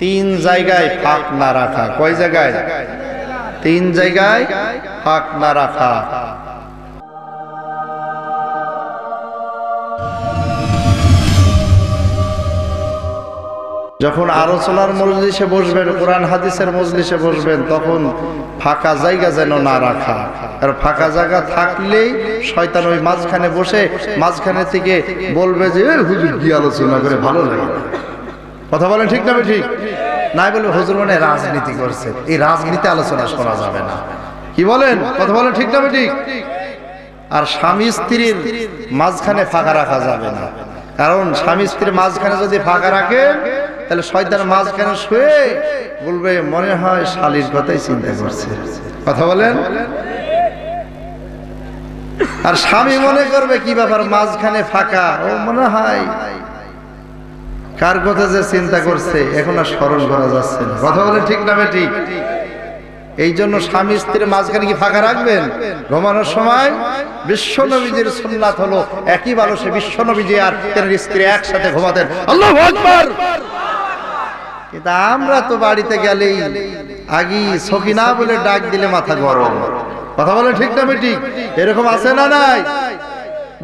তিন জায়গায় ফাঁক না রাখা। কয় জায়গায়? তিন জায়গায় ফাঁক না রাখা। যখন আলোচনার মজলিসে বসবেন, কোরআন হাদিসের মজলিসে বসবেন, তখন ফাঁকা জায়গা যেন না রাখা। আর ফাঁকা জায়গা থাকলেই শয়তান ওই মাঝখানে বসে মাঝখানে থেকে বলবে যে হুজুর কি আলোচনা করে ভালো লাগে। কথা বলেন ঠিক না? ঠিক নাই বলবে হুজুর মানে রাজনীতি করছে, এই রাজনীতি আলোচনা করা যাবে না। কি বলেন? কথা বলেন ঠিক না? ঠিক। আর স্বামী স্ত্রীর মাঝখানে ফাঁকা রাখা যাবে না, কারণ স্বামী স্ত্রীর মাঝখানে যদি ফাঁকা রাখে তাহলে শয়তান মাঝখানে শুয়ে বলবে মনে হয় শালীর কথাই চিন্তা করছে। কথা বলেন। আর স্বামী মনে করবে কি ব্যাপার মাঝখানে ফাঁকা, ও মনে হয় কার কথা যে চিন্তা করছে এখন আর স্মরণ করা যাচ্ছে না। কথা বলেন ঠিক না? ঠিক। এই জন্য স্বামী স্ত্রীর মাঝখানে কি ফাঁকা রাখবেন? ঘুমানোর সময় বিশ্ব নবীজির সুন্নাত হলো একই বালিশে বিশ্ব নবীজি আর তার স্ত্রী একসাথে ঘুমাতেন। আল্লাহু আকবার। কিন্তু আমরা তো বাড়িতে গেলেই আগি সকিনা বলে ডাক দিলে মাথা গরম। কথা বলেন ঠিক না? ঠিক। এরকম আছে না নাই?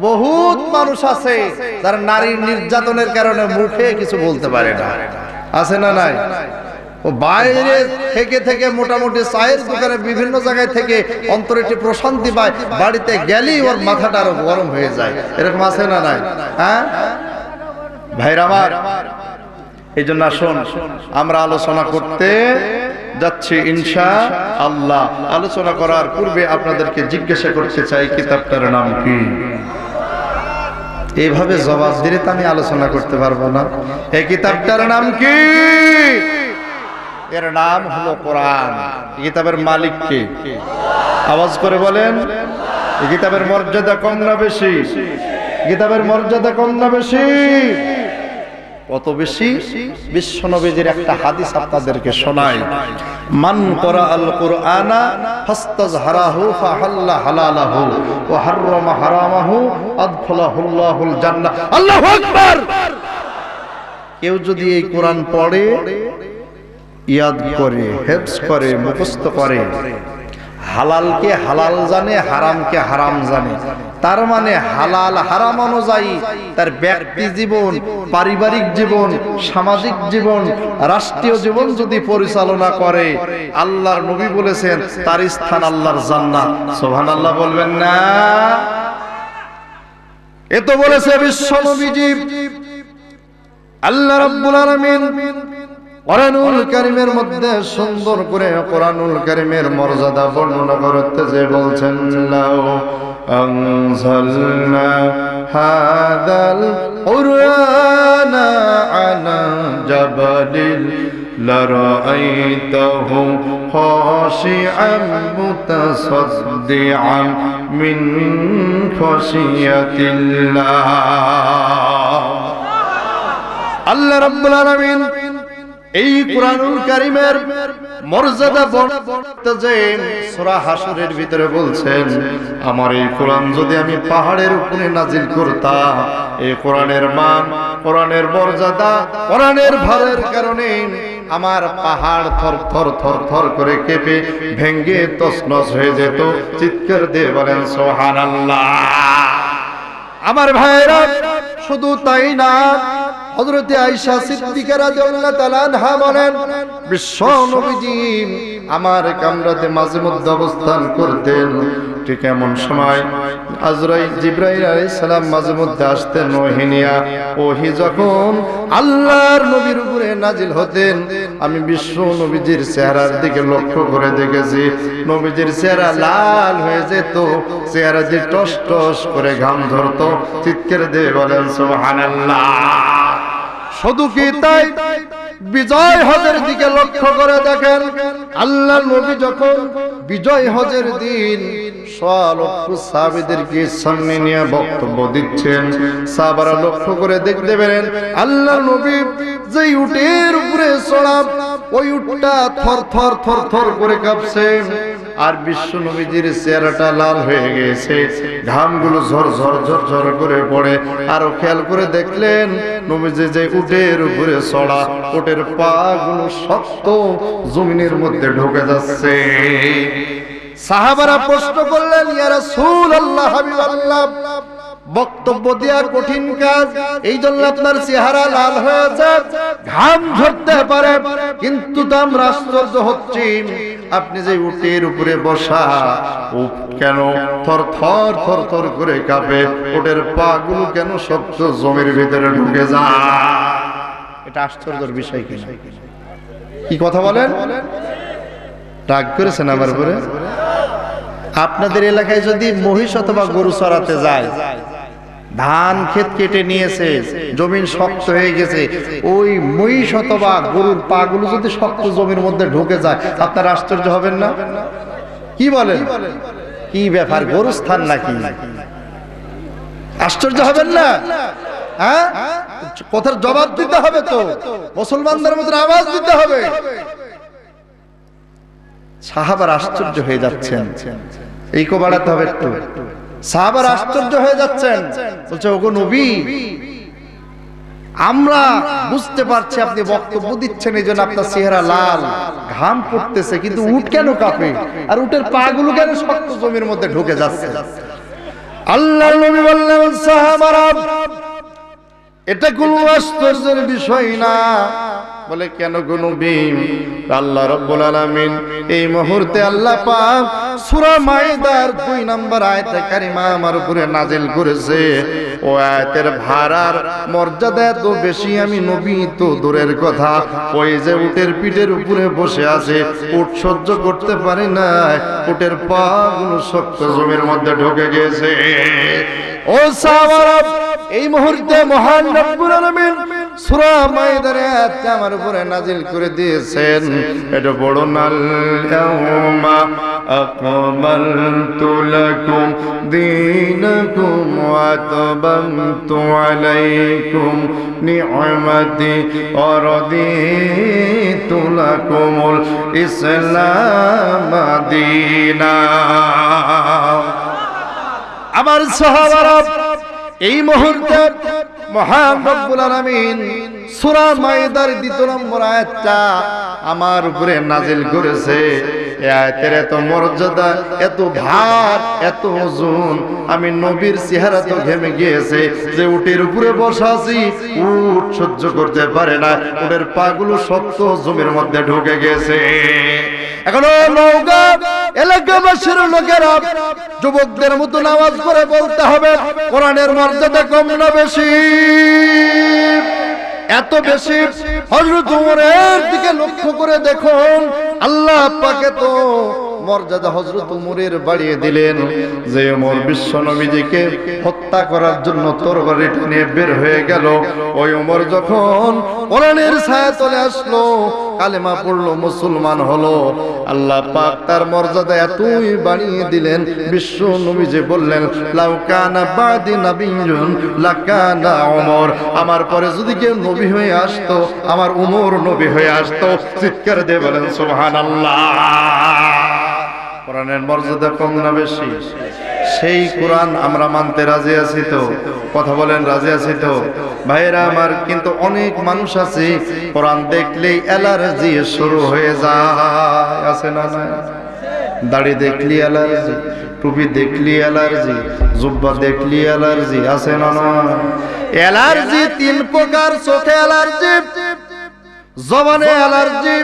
বহুত মানুষ আছে যারা নারীর নির্যাতনের কারণে মুখে কিছু বলতে পারে না। আছে না নাই? ও বাইরে থেকে থেকে মোটামুটি চায়ের দোকানে বিভিন্ন জায়গায় থেকে অন্তরে একটি প্রশান্তি পায়, বাড়িতে গেলেই ওর মাথাটা আরো গরম হয়ে যায়। এরকম আছে না নাই? হ্যাঁ ভাইরা আমার, এই জন্য আসুন আমরা আলোচনা করতে যাচ্ছি ইনশাআল্লাহ। আলোচনা করার পূর্বে আপনাদেরকে জিজ্ঞাসা করতে চাই কিতাবটার নাম কি? এইভাবে জবাব দিলে তো আমি আলোচনা করতে পারবো না। এই কিতাবটার নাম কি? এর নাম হলো কোরআন। এই কিতাবের মালিক কে? আওয়াজ করে বলেন। এই কিতাবের মর্যাদা কম না বেশি? কিতাবের মর্যাদা কম না বেশি? কত বেশি? বিশ্ব নবীজির একটা হাদিস আপনাদেরকে শোনাই। মান করা আল কুরআনা ফাস্তাজহারাহু ফাহাল্লা হালালাহু ওয়া হাররামা হারামাহু আদখালাহুল্লাহুল জান্নাহ। আল্লাহু আকবার। কেউ যদি এই কোরআন পড়ে, ইয়াদ করে, হেফজ করে, মুখস্থ করে, হালালকে হালাল জানে, হারামকে হারাম জানে, তার মানে হালাল হারাম অনুযায়ী তার ব্যক্তি জীবন, পারিবারিক জীবন, সামাজিক জীবন, রাষ্ট্রীয় জীবন যদি পরিচালনা করে, আল্লাহর নবী বলেছেন তার স্থান আল্লাহর জান্নাত। সুবহানাল্লাহ বলবেন না? এত বলেছে বিশ্ব নবীজি। আল্লাহ রাব্বুল আলামিন কোরআনুল কারীমের মধ্যে সুন্দর করে কোরআনুল কারীমের মর্যাদা বর্ণনা করতে যে বলছেন লাউ আনজালনা হাদাল কুরআনা আলা জাবালিল লারাআইতাহু খাশিআন মুতাসাদ্দিআন মিন খাশিয়াতিল্লাহ। আল্লাহ রাব্বুল আলামিন এই কোরআনুল কারীমের মর্যাদা বলতে যে সূরা হাশরের ভিতরে বলছেন, আমার এই কোরআন যদি আমি পাহাড়ের উপরে নাজিল করতাম, এই কোরআনের মান, কোরআনের মর্যাদা, কোরআনের ভারের কারণে আমার পাহাড় থর থর থর থর করে কেঁপে ভেঙ্গে তছনছ হয়ে যেত। চিৎকার দিয়ে বলেন সুবহানাল্লাহ। আমার ভাইরা, শুধু তাই না, হযরতে আয়েশা সিদ্দিকা রাদিয়াল্লাহু তাআলা আনহা বলেন, বিশ্ব নবীজি আমার কামরাতে মাঝে মধ্যে অবস্থান করতেন। ঠিক এমন সময় আজরাইল জিবরাইল আলাইহিস সালাম মাঝে মধ্যে আসতেন ওহী নিয়া। ওহী যখন আল্লাহর নবীর উপরে নাজিল হতেন, আমি বিশ্ব নবীজির চেহারার দিকে লক্ষ্য করে দেখেছি, নবীজির চেহারা লাল হয়ে যেত, চেহারা দিয়ে টস টস করে ঘাম ধরতো। চিৎকার দিয়ে বলেন সুবহানাল্লাহ। শুধু কি তাই, বিজয় হজের দিকে লক্ষ্য করে দেখেন, আল্লাহর নবী যখন বিজয় হজের দিন লক্ষ সাহাবীদেরকে সামনে নিয়ে বক্তব্য দিচ্ছেন, সাহাবারা লক্ষ্য করে দেখতে পেলেন আল্লাহর নবী যেই উটের উপরে চড়া, ওই উটটা থর থর থর থর করে কাঁপছে। আর বিশ্ব নবীজির চেহারাটা লাল হয়ে গেছে, ঘামগুলো ঝরঝর ঝরঝর করে পড়ে। আরো খেয়াল করে দেখলেন নবীজি যে উটের উপরে চড়া, উটের পা গুলো শক্ত জমিনের মধ্যে ঢুকে যাচ্ছে। সাহাবারা প্রশ্ন করলেন, ইয়া রাসূলুল্লাহ, হাবিবাল্লাহ, বক্তব্য দেয়া কঠিন কাজ, এই জন্য আপনার চেহারা লাল হয়েছে, ঘাম ঝরতে পারে, কিন্তু তো আমরা আশ্চর্য হচ্ছি আপনি যে উটের উপরে বসা, উট কেন থর থর থর থর করে কাঁপে, উটের পা গুলো কেন শক্ত জমির ভিতরে ঢুকে যায়? এটা আশ্চর্যের বিষয় কিনা? কি কথা বলেন? রাগ করেছেন আমার উপরে? আপনাদের এলাকায় যদি মহিষ অথবা গরু চড়াতে যায়, ধান ক্ষেত কেটে নিয়েছে, জমিন শক্ত হয়ে গেছে, ওই মহিষ অথবা গরুর পা গুলো যদি শক্ত জমির মধ্যে ঢুকে যায়, আপনারা আশ্চর্য হবেন না? কি বলেন? কি ব্যাপার, গরু স্থান নাকি? আশ্চর্য হবেন না? হ্যাঁ, কথার জবাব দিতে হবে তো, মুসলমানদের মতো আওয়াজ দিতে হবে। সাহাবার আশ্চর্য হয়ে যাচ্ছেন, এই কো বাড়াতে হবে একটু। সাহাবার আশ্চর্য হয়ে যাচ্ছেন, বলছে, ওগো নবী, আমরা বুঝতে পারছি আপনি বক্তব্য দিচ্ছেন, এই জন্য আপনার চেহারা লাল, ঘাম পড়তেছে, কিন্তু উট কেন কাঁপে, আর উটের পা গুলো কেন শক্ত জমির মধ্যে ঢুকে যাচ্ছে? আল্লাহর নবী বললেন, সাহাবারা, এটা কোনো আশ্চর্যের বিষয় না। বলে, কেন গো নবী? আল্লাহ রাব্বুল আলামিন এই মুহূর্তে আল্লাহ পাক সূরা মাইদার 2 নম্বর আয়াতে কারিমা আমার উপরে নাজিল করেছে। ও আয়াতের ভাড়ার মর্যাদা এত বেশি, আমি নবী তো দূরের কথা, ওই যে উটের পিঠের উপরে বসে আছে, উট সহ্য করতে পারে না, উটের পা গুলো শক্ত জমির মধ্যে ঢুকে গেছে। ও সাহাবারা, এই মুহূর্তে মহান রব্বুল আলামিন সূরা মাইদার আয়াতটা আমার উপরে নাজিল করে দিয়েছেন। এটা বড় নাল, ইয়াউমা আকমালতু লাকুম দীনাকুম ওয়া আতমামতু আলাইকুম নি'মাতি ওয়া রাদিতু লাকুমুল ইসলাম দীনা। আমার সাহাবারা, এই মুহূর্তে মহান রব্বুল আলামিন সূরা মাইদার 2 নম্বর আয়াতটা আমার উপরে নাজিল করেছে। এই আয়াতের এত মর্যাদা, এত ভার, এত ওজন, আমি নবীর চেহারা তো ঘেমে গিয়েছে, যে উটের উপরে বসা আছি, উট সহ্য করতে পারে না, উটের পাগুলো শক্ত জমির মধ্যে ঢুকে গেছে। এখনো নওগাঁ এলাকাবাসীর লোকেরা যুবকদের মতো নামাজ করে বলতে হবে, কোরআনের মর্যাদা কম না বেশি? এত বেশি। হযরত ওমরের দিকে লক্ষ্য করে দেখুন, আল্লাহ পাকে তো মর্যাদা হযরত ওমরের বাড়িয়ে দিলেন, যে ওমর বিশ্ব নবীজিকে হত্যা করার জন্য তরবারি নিয়ে বের হয়ে গেল, ওই ওমর যখন কোরআনের ছায়া তলে আসলো, কালেমা পড়লো, মুসলমান হলো, আল্লাহ পাক তার মর্যাদা এতই বাড়িয়ে দিলেন, বিশ্ব নবীজি বললেন, লাউ কানা বাদি নবিয়্যুন লাকানা ওমর, আমার পরে যদি কেউ নবী হয়ে আসতো, আমার ওমর নবী হয়ে আসতো। চিৎকার দিয়ে বলেন সুবহানাল্লাহ। কোরআনের মর্যাদা কম না বেশি? সেই কোরআন আমরা মানতে রাজি আছি তো? কথা বলেন, রাজি আছি তো? ভাইরা আমার, কিন্তু অনেক মানুষ আছে কোরআন দেখলেই অ্যালার্জি শুরু হয়ে যায়, আছে না? না, দাড়ি দেখলি অ্যালার্জি, টুপি দেখলি অ্যালার্জি, জুব্বা দেখলি অ্যালার্জি, আছে না? না, অ্যালার্জি 3 প্রকার। চোখে অ্যালার্জি, জবানে অ্যালার্জি,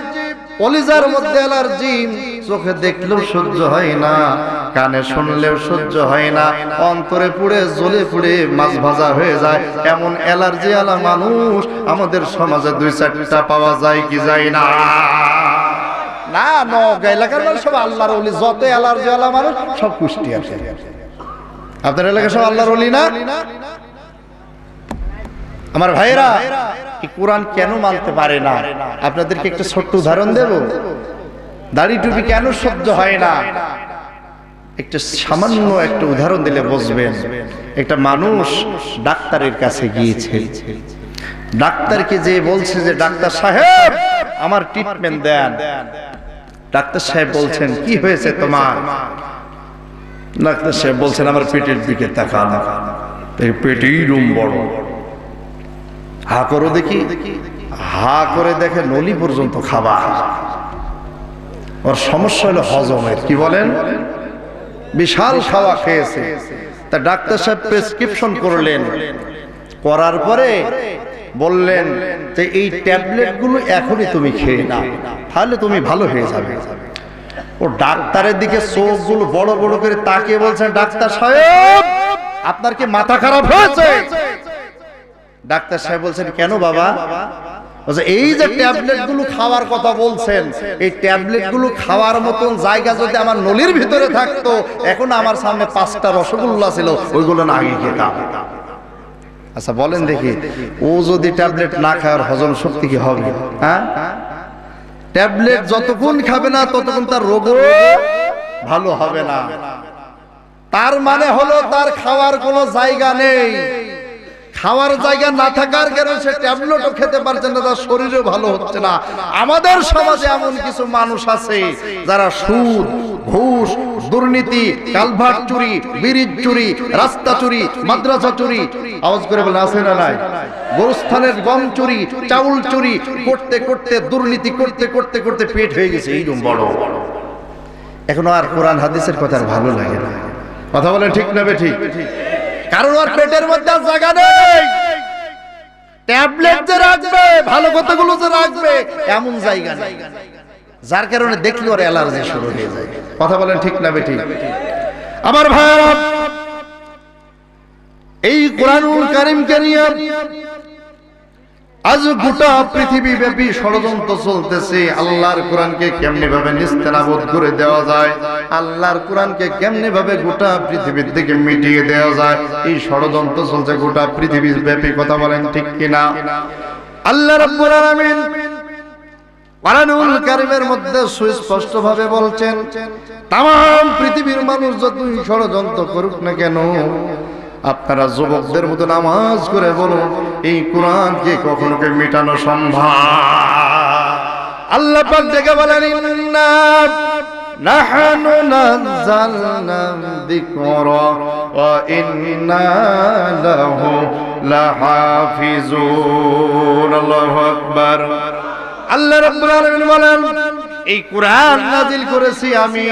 কলিজার মধ্যে অ্যালার্জি। চোখে দেখলেও সহ্য হয় না, কানে শুনলেও সহ্য হয় না, অন্তরে পুড়ে জ্বলে পুড়ে মাছ ভাজা হয়ে যায়। এমন অ্যালার্জি আলা মানুষ আমাদের সমাজে 2-4টা পাওয়া যায় কি যায় না? না, নওগাঁ এলাকার মানুষ সব আল্লাহর ওলি, যত অ্যালার্জি আলা মানুষ সব কুষ্টি আছে। আপনার এলাকায় সব আল্লাহর ওলি না? আমার ভাইরা, এই কোরআন কেন মানতে পারে না? আপনাদেরকে একটা ছোট্ট উদাহরণ দেব। দাড়ি টুপি কেন সহ্য হয় না? একটা সামান্য একটা উদাহরণ দিলে বুঝবেন। একটা মানুষ ডাক্তারের কাছে গিয়েছে, ডাক্তারকে যে বলছে যে, ডাক্তার সাহেব আমার ট্রিটমেন্ট দেন। ডাক্তার সাহেব বলছেন কি হয়েছে তোমার? ডাক্তার সাহেব বলছেন আমার পেটের দিকে তাকান, পেটেই রুম বড়। হা করো দেখি, হা করে দেখে নলি পর্যন্ত খাবার। ওর সমস্যা হলো হজমের। কি বলেন? বিশাল খাওয়া খেয়েছে। তা ডাক্তার সাহেব প্রেসক্রিপশন করলেন, করার পরে বললেন যে এই ট্যাবলেট গুলো এখনই তুমি খেয়ে নাও, তাহলে তুমি ভালো হয়ে যাবে। ও ডাক্তারের দিকে চোখগুলো বড় বড় করে তাকিয়ে বলছেন, ডাক্তার সাহেব আপনার কি মাথা খারাপ হয়েছে? ডাক্তার সাহেব বলছেন, কেন বাবা? এই যে ট্যাবলেট গুলো খাওয়ার কথা বলছেন, এই ট্যাবলেট গুলো খাওয়ার মতন জায়গা যদি আমার নলির ভিতরে থাকতো, এখন আমার সামনে 5টা রসগোল্লা ছিল, ওইগুলো না আগে খেতাম। আচ্ছা বলেন দেখি, ও যদি ট্যাবলেট না খাওয়ার হজম শক্তি কি হবে? হ্যাঁ, ট্যাবলেট যতক্ষণ খাবে না ততক্ষণ তার রোগও ভালো হবে না। তার মানে হলো তার খাওয়ার কোনো জায়গা নেই। খাওয়ার জায়গা না থাকার কারণে সে ট্যাবলেটও খেতে পারছে না, তার শরীরও ভালো হচ্ছে না। আমাদের সমাজে এমন কিছু মানুষ আছে যারা সুদ, ঘুষ, দুর্নীতি, কালভার্ট চুরি, ব্রিজ চুরি, রাস্তা চুরি, মাদ্রাসা চুরি, আওয়াজ করে বলে আছে না নাই, গোরস্থানের গম চুরি, চাউল চুরি করতে করতে, দুর্নীতি করতে করতে করতে পেট হয়ে গেছে এইরকম বড়। এখন আর কোরআন হাদিসের কথা ভালো লাগে না। কথা বলে ঠিক না বে ঠিক? কারণ ওর পেটের মধ্যে জায়গা নেই। ট্যাবলেট যে রাখবে, ভালো কথাগুলো যে রাখবে, এমন জায়গা নেই, যার কারণে দেখলে ওর অ্যালার্জি শুরু হয়ে যায়। কথা বলেন ঠিক না বেঠিক? আমার ভাইরা, এই কোরআনুল কারীমকে নিয়ে আজ গোটা পৃথিবী ব্যাপী ষড়যন্ত্র চলতেছে। আল্লাহর কোরআনকে কেমনে ভাবে নিস্তেনাবুদ করে দেওয়া যায়, আল্লাহর কোরআনকে কেমনে ভাবে গোটা পৃথিবীর থেকে মিটিয়ে দেওয়া যায়, এই ষড়যন্ত্র চলছে গোটা পৃথিবী ব্যাপী। কথা বলেন ঠিক কিনা? আল্লাহ রাব্বুল আলামিন কোরআনুল কারীমের মধ্যে সুস্পষ্ট ভাবে বলছেন, তাম পৃথিবীর মানুষ যতই ষড়যন্ত্র করুক না কেন, আপনারা যুবকদের মতো নামাজ করে বলুন, এই কোরআনকে কখনো কে মেটানো সম্ভব? আল্লাহ পাক ডেকে বলেন, ইন্না নাহনু নাযালনা যিকরা ওয়া ইন্না লাহু লাহাফিজুন। আল্লাহু আকবার। আল্লাহ রাব্বুল আলামিন বলেন, এই কোরআন নাজিল করেছি আমি,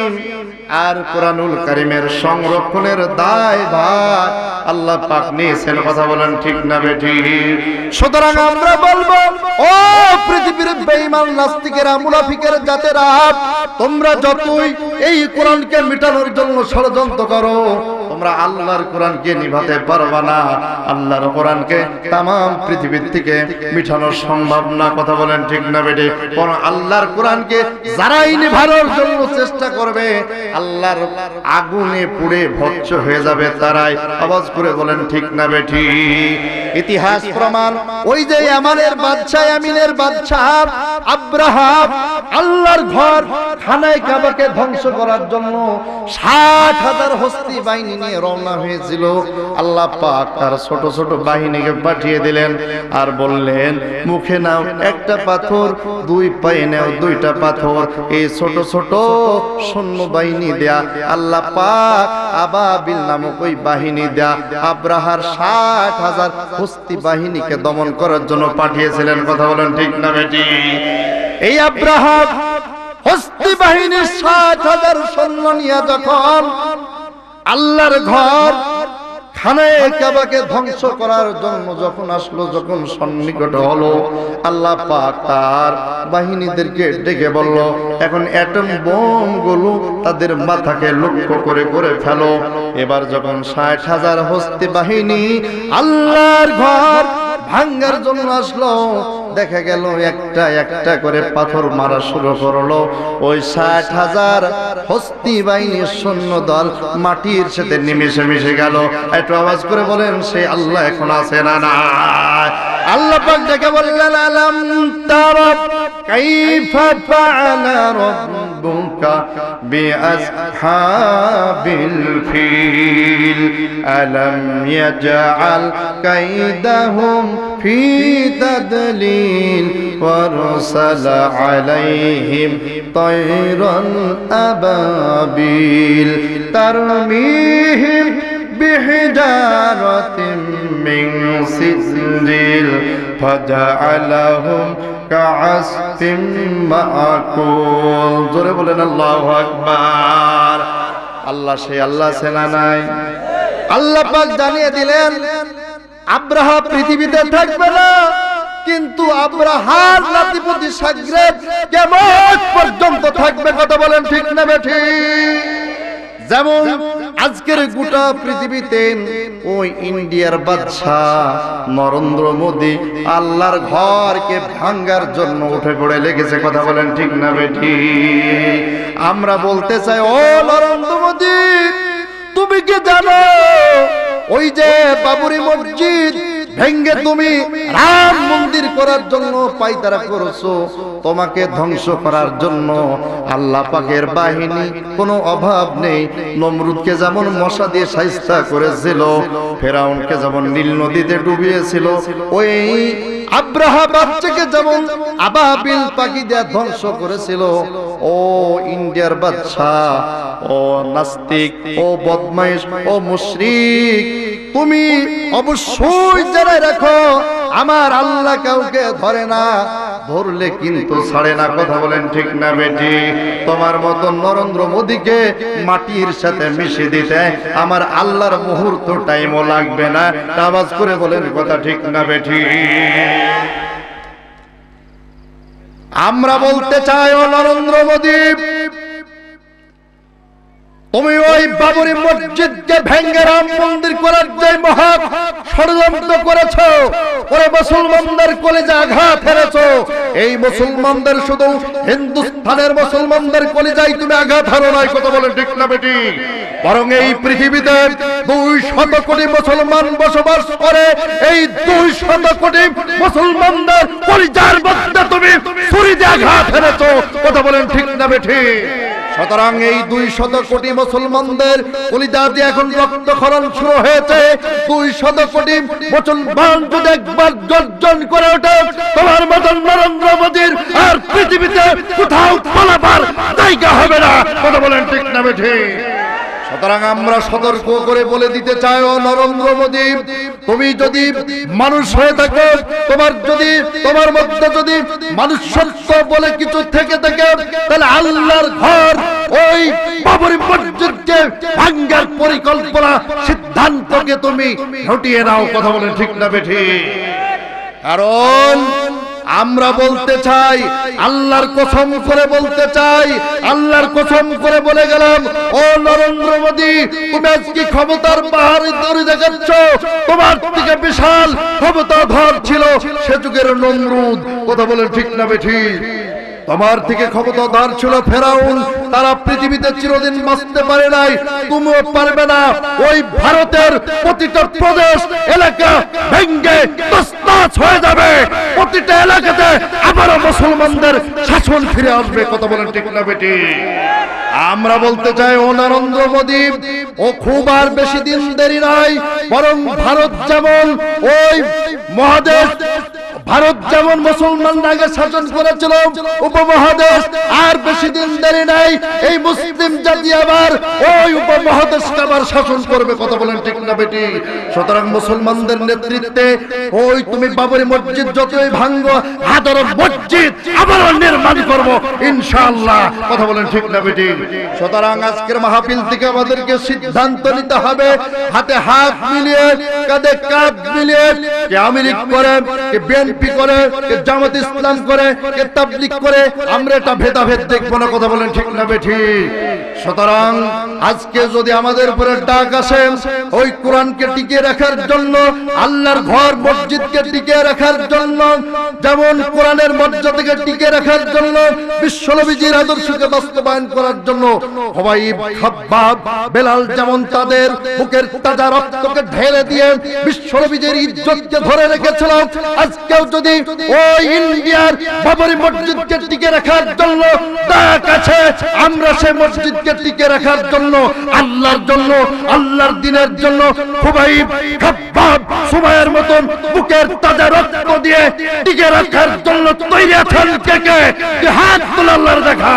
আর কোরআনুল কারীমের সংরক্ষণের দায়ভার আল্লাহ পাক নিয়েছেন। কথা বলেন ঠিক না বেঠিক? সুতরাং আমরা বলবো, ও পৃথিবীর বেঈমান নাস্তিকেরা, মুনাফিকের জাতেরা, তোমরা যতই এই কোরআনকে মিটানোর জন্য ষড়যন্ত্র করো, তোমরা আল্লাহর কোরআনকে নিভাতে পারবা না। আল্লাহর কোরআনকে তামাম পৃথিবীর থেকে মিটানো সম্ভব না। কথা বলেন ঠিক না বেঠিক? কোন আল্লাহর কোরআনকে যারাই নিভানোর জন্য চেষ্টা করবে, আল্লাহর আগুনে পুড়ে ভস্ম হয়ে যাবে তারাই। আওয়াজ করে বলেন ঠিক না বেঠিক? ইতিহাস প্রমাণ, ওই যে ইয়ামানের বাদশা, ইয়ামিনের বাদশা আব্রাহা আল্লাহর ঘর খানায় কাবাকে ধ্বংস করার জন্য 60,000 হস্তি বাহিনী নিয়ে রওনা হয়েছিল। আল্লাহ পাক তার ছোট ছোট বাহিনীকে পাঠিয়ে দিলেন আর বললেন, মুখে নাও একটা পাথর, দুই পায়ে নাও দুইটা পাথর। এই ছোট ছোট সৈন্য বাহিনী দেয়া আল্লাহ পাক আবাবিল নামক ওই বাহিনী দেয়া আব্রাহার 60,000 হস্তি বাহিনীকে দমন করার জন্য পাঠিয়েছিলেন। কথা বলেন ঠিক না বেটি? এই আব্রাহা হস্তি বাহিনীর 60,000 সৈন্য নিয়ে যখন আল্লাহর ঘর খানায়ে কাবাকে ধ্বংস করার জন্য যখন আসলো, যখন সন্নিকট হলো, আল্লাহ পাক তার বাহিনীদেরকে ডেকে বলল, এখন অ্যাটম বোম গুলো তাদের মাথাকে লক্ষ্য করে করে ফেলো। এবার যখন 60,000 হস্তি বাহিনী আল্লাহর ঘর ভাঙ্গার জন্য আসলো, দেখা গেল একটা একটা করে পাথর মারা শুরু করলো। ওই 60,000 হস্তি বাহিনীর সৈন্য দল মাটির সাথে নিমিশে মিশে গেল। একটু আওয়াজ করে বলেন, সে আল্লাহ এখন আছে না না? আল্লাহ পাক ডেকে বললেন, আলাম তারা কাইফা ফাআলা রাব্বুকা বিআসহাবিল ফিল আলাম ইয়াজআল কাইদাহুম ফি তাদলিল ওয়ারসালা আলাইহিম তায়রান আবাবিল তারমিহিম বিহিজারাতিন মিন সিজিল ফাজআলাহুম কাআসফিন মাআকুল। জোরে বলেন আল্লাহু আকবার। আল্লাহ সেই আল্লাহ সেনা নাই। আল্লাহ পাক জানিয়ে দিলেন আব্রাহা পৃথিবীতে থাকবে না, কিন্তু আব্রাহার নাতিপুতি সাগরেদ কিয়ামত পর্যন্ত থাকবে। কথা বলেন ঠিক না বেঠিক? যেমন আজকের গোটা পৃথিবীতে ওই ইন্ডিয়ার বাদশাহ নরেন্দ্র মোদী আল্লাহর ঘরকে ভাঙার জন্য উঠে পড়ে লেগেছে। কথা বলেন ঠিক না বেঠিক? আমরা বলতে চাই, ও নরেন্দ্র মোদী, তুমি কি জানো ওই যে বাবরি মসজিদ ভেঙ্গে তুমি রাম মন্দির করার জন্য পায়তারা করেছো, তোমাকে ধ্বংস করার জন্য আল্লাহ পাকের বাহিনী কোনো অভাব নেই। নমরুদকে যেমন মশা দিয়ে শায়েস্তা করেছিল, ফেরাউনকে যেমন নীল নদীতে ডুবিয়েছিল, ওই আব্রাহা বাচ্চাকে যেমন আবাবিল পাখি দিয়ে ধ্বংস করেছিল। ও ইন্ডিয়ার বাদশাহ, ও নাস্তিক, ও বদমাইশ, ও মুশরিক, তুমি অবশ্যই জেনে রাখো আমার আল্লাহ কাউকে ধরে না, ধরলে কিন্তু ছাড়ে না। কথা বলেন ঠিক না বেটি? তোমার মতো নরেন্দ্র মোদীকে মাটির সাথে মিশে দিতে আমার আল্লাহর মুহূর্ত টাইমও লাগবে না। আওয়াজ করে বলেন কথা ঠিক না বেটি? আমরা বলতে চাই, ও নরেন্দ্র মোদী, তুমি ওই বাবরি মসজিদকে ভেঙ্গে রাম মন্দির করার যে মহা ষড়যন্ত্র করেছো, ওরে মুসলমানদের কলিজা আঘাত হেরেছো। এই মুসলমানদের শুধু হিন্দুস্তানের মুসলমানদের কলিজায় তুমি আঘাত হারো নাই। কথা বলেন ঠিক না বেটি? বরং এই পৃথিবীতে 200 কোটি মুসলমান বসবাস করে। এই 200 কোটি মুসলমানদের কলিজার মধ্যে তুমি ছুরি দিয়ে আঘাত হেরেছো। কথা বলেন ঠিক না বেটি? সুতরাং এই 200 কোটি মুসলমানদের কলিজা দিয়ে এখন রক্তক্ষরণ শুরু হয়েছে। 200 কোটি মুসলমান যদি একবার গর্জন করে ওঠে, তোমার মতন নরেন্দ্র মোদীর আর পৃথিবীতে কোথাও পালাবার জায়গা হবে না। কথা বলেন ঠিক না বেঠি? সুতরাং আমরা সতর্ক করে বলে দিতে চাই, ও নরেন্দ্র মোদী, তুমি যদি মানুষ হয়ে থাকো, তোমার মধ্যে যদি মানুষত্ব বলে কিছু থেকে থাকে, তাহলে আল্লাহর ঘর ওই বাবরি মসজিদকে ভাঙার পরিকল্পনা সিদ্ধান্তকে তুমি হটিয়ে নাও। কথা বলেন ঠিক না বেঠি? কারণ আমরা বলতে চাই, আল্লাহর কসম করে বলতে চাই, আল্লাহর কসম করে বলে গেলাম, ও নরেন্দ্র মোদী, তুমি আজকে ক্ষমতার পাহাড়ে দৌড়ে দেখাচ্ছ। তোমার থেকে বিশাল ক্ষমতাধর ছিল সে যুগের নমরুদ। কথা বলেন ঠিক না বেঠি? তোমার থেকে ক্ষমতাধর ছিল ফেরাউন। তারা পৃথিবীতে চিরদিন বাঁচতে পারে নাই, তুমিও পারবে না। ওই ভারতের প্রতিটা প্রদেশ এলাকা ভেঙ্গে তছনছ হয়ে যাবে। প্রতিটা এলাকাতে আবারও মুসলমানদের শাসন ফিরে আসবে। কথা বলেন ঠিক না বেটি? আমরা বলতে চাই, ও নরেন্দ্র মোদী, ও খুব আর বেশি দিন দেরি নাই। বরং ভারত যেমন ওই মহাদেশ, ভারত যেমন মুসলমানরা আগে শাসন করেছিল উপমহাদেশ, আর বেশি দিন দেরি নাই এই মুসলিম জাতি আবার ওই উপমহাদেশকে আবার শাসন করবে। কথা বলেন ঠিক না বেটি? সুতরাং মুসলমানদের নেতৃত্বে ওই তুমি বাবরি মসজিদ যতই ভাঙ্গো, হাজারো মসজিদ আবার নির্মাণ করবো ইনশাআল্লাহ। কথা বলেন ঠিক না বেটি? সুতরাং আজকের মাহফিল থেকে আমাদেরকে সিদ্ধান্ত নিতে হবে, হাতে হাত মিলিয়ে, কাঁধে কাঁধ মিলিয়ে, কে আওয়ামী লীগ করে, কে বিএনপি করে, কে জামাত ইসলাম করে, কে তাবলীগ করে, আমরা এটা ভেদাভেদ দেখবো না। কথা বলেন ঠিক না বেঠি? সুতরাং আজকে যদি আমাদের উপরে ডাক আসে ওই কোরআনকে টিকিয়ে রাখার জন্য, আল্লাহর ঘর মসজিদকে টিকিয়ে রাখার জন্য, যেমন কোরআনের মর্যাদাকে টিকিয়ে রাখার জন্য, বিশ্বনবীজির আদর্শকে বাস্তবায়ন করার জন্য, হুবাইব, খাব্বাব, বেলাল যেমন তাদের বুকের তাজা রক্তকে ঢেলে দিয়ে বিশ্বনবীজির ইজ্জতকে ধরে রেখেছিল, আজকে ফেরেশতাও যদি ওই ইন্ডিয়ার বাবরি মসজিদকে টিকে রাখার জন্য ডাক আছে, আমরা সেই মসজিদকে টিকে রাখার জন্য, আল্লাহর জন্য, আল্লাহর দ্বীনের জন্য খুবাইব, খাব্বাব, সুমাইয়ের মতন বুকের তাজা রক্ত দিয়ে টিকে রাখার জন্য তৈরি আছেন কে কে? হাত তুলে আল্লাহর দেখা।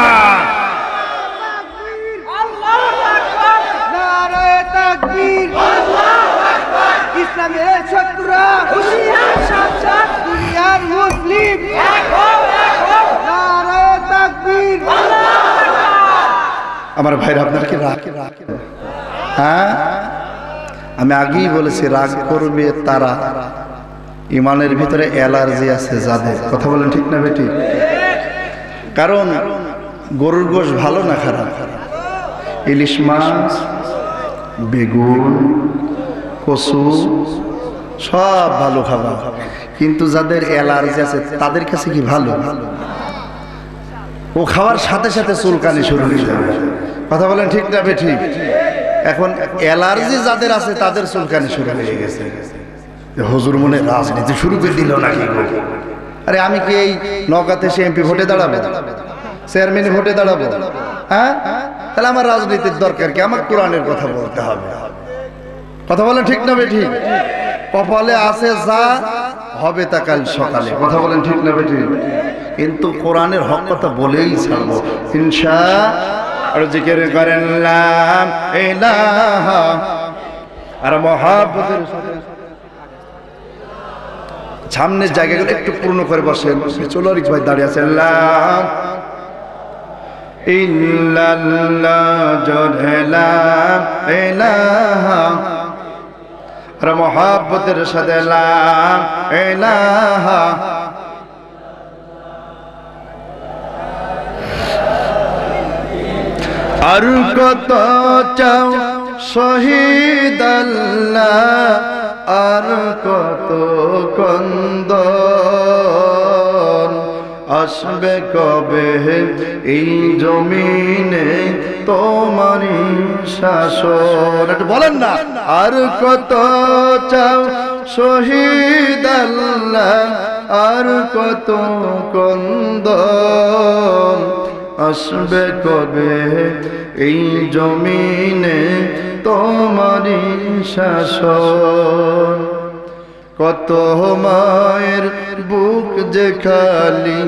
ইসলামের শত্রুরা হুঁশিয়ার, সাবধান, দুনিয়ার মুসলিম এক হও, এক হও, নারায়ে তাকবীর। আমার ভাইরা, আপনার কি রাগ? হ্যাঁ, আমি আগেই বলেছি রাগ করবে তারা ইমানের ভিতরে অ্যালার্জি আছে যাদের। কথা বলেন ঠিক না বেটি? কারণ গরুর গোশ ভালো না খারাপ? ইলিশ মাছ, বেগুন, কচু সব ভালো খাবার, কিন্তু যাদের অ্যালার্জি আছে তাদের কাছে কি ভালো? ও খাওয়ার সাথে সাথে চুলকানি শুরু হয়ে যাবে। কথা বলেন ঠিক না বেঠি? এখন অ্যালার্জি যাদের আছে তাদের চুলকানি শুরু হয়ে গেছে। হুজুর মনে রাজনীতি শুরু করে দিল নাকি? আরে আমি কি এই নওগাঁতে সে এমপি ভোটে দাঁড়াবো, চেয়ারম্যান ভোটে দাঁড়াবো? হ্যাঁ, তাহলে আমার রাজনীতির দরকার কি? আমার কোরআনের কথা বলতে হবে। কথা বলেন ঠিক না বেঠি? কপালে আছে যা হবে তা কাল সকালে। কথা বলেন ঠিক না বেঠি? কিন্তু কোরআনের হক কথা বলেই ছাড়বো ইনশাআল্লাহ। আর জিকির করেন লা ইলাহা, আর মহাব্বতের সামনের জায়গাগুলো একটু পূর্ণ করে বসেন। চলো আরিফ ভাই দাঁড়িয়ে আছেন। লা ইল্লাল্লাহ জোরে লা ইলাহা, আর মহাব্বতের সাথে লা ইলাহা। আর কত চাও শহীদ আল্লাহ, আর কত কন্দন, আসবে কবে এই জমিনে তোমারই শাসন? একটু বলেন না। আর কত চাও শহীদ আল্লাহ, আর কত কন্দন, আসবে কবে এই জমিনে তোমারই শাসন? কত মায়ের বুক যে খালি,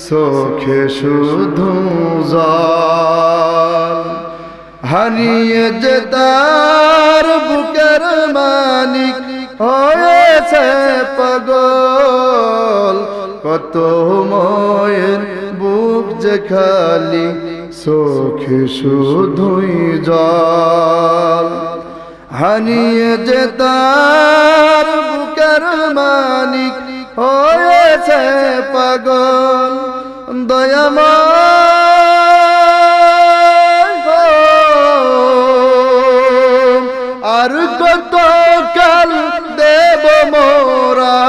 চোখে শুধু জল, হারিয়ে যে তার বুকের মানিক হয়েছে পাগল। কত মায়ের বুক যে খালি, চোখে শুধুই জল, হারিয়ে যে তার বুকের মানিক হয়েছে পাগল। দয়াময় আর কত কাল দেব মোরা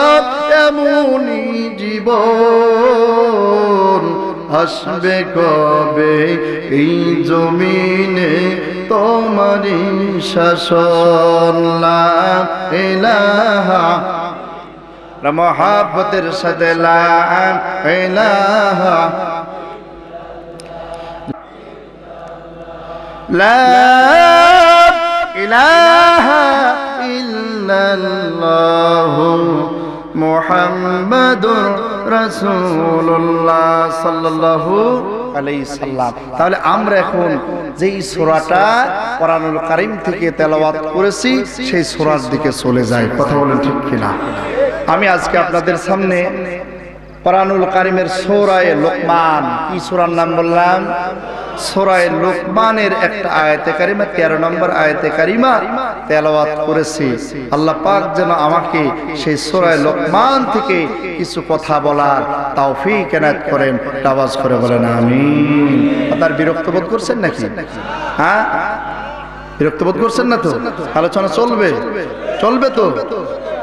এমনি জীবন, আসবে কবে এই জমিনে তোমারই শাসন? লা ইলাহা, মহাব্বতের সাথে লা ইলাহা, লা ইলাহা ইল্লাল্লাহু মুহাম্মাদুর রাসূলুল্লাহ সাল্লাল্লাহু আলাইহি সাল্লাম। তাহলে আমরা এখন যেই সূরাটা কোরআনুল কারীম থেকে তেলাওয়াত করেছি সেই সূরার দিকে চলে যাই। কথা বলেন ঠিক কিনা? আমি আজকে আপনাদের সামনে কোরআনুল কারীমের সূরা লোকমান, কি সূরার নাম বললাম? সূরা লোকমানের একটা আয়াতে কারিমা, 13 নম্বর আয়াতে কারিমা তেলাওয়াত করেছি। আল্লাহ পাক যেন আমাকে সেই সূরা লোকমান থেকে কিছু কথা বলার তৌফিক এনায়েত করেন। আওয়াজ করে বলেন আমিন। আপনারা বিরক্ত বোধ করছেন নাকি? হ্যাঁ, বিরক্ত বোধ করছেন না তো? আলোচনা চলবে, চলবে তো?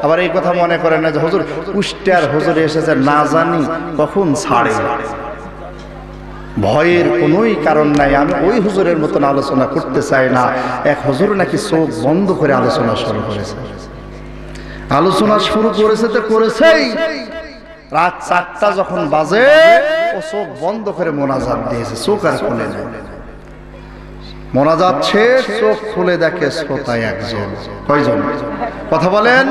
আবার এই কথা মনে করেন না যে হুজুর কুষ্টিয়ার হুজুর এসেছে, না জানি কখন ছাড়ে। ভয়ের কোনোই কারণ নাই। আমি ওই হুজুরের মতন আলোচনা করতে চাই না। এক হুজুর নাকি চোখ বন্ধ করে আলোচনা শুরু করেছে। আলোচনা শুরু করেছে তো করেছেই, রাত 4টা যখন বাজে ও চোখ বন্ধ করে মোনাজাত দিয়েছে, চোখ আর খুলে যায়। মোনাজাত শেষ, চোখ খুলে দেখে শ্রোতা একজন। কয়জন? কথা বলেন।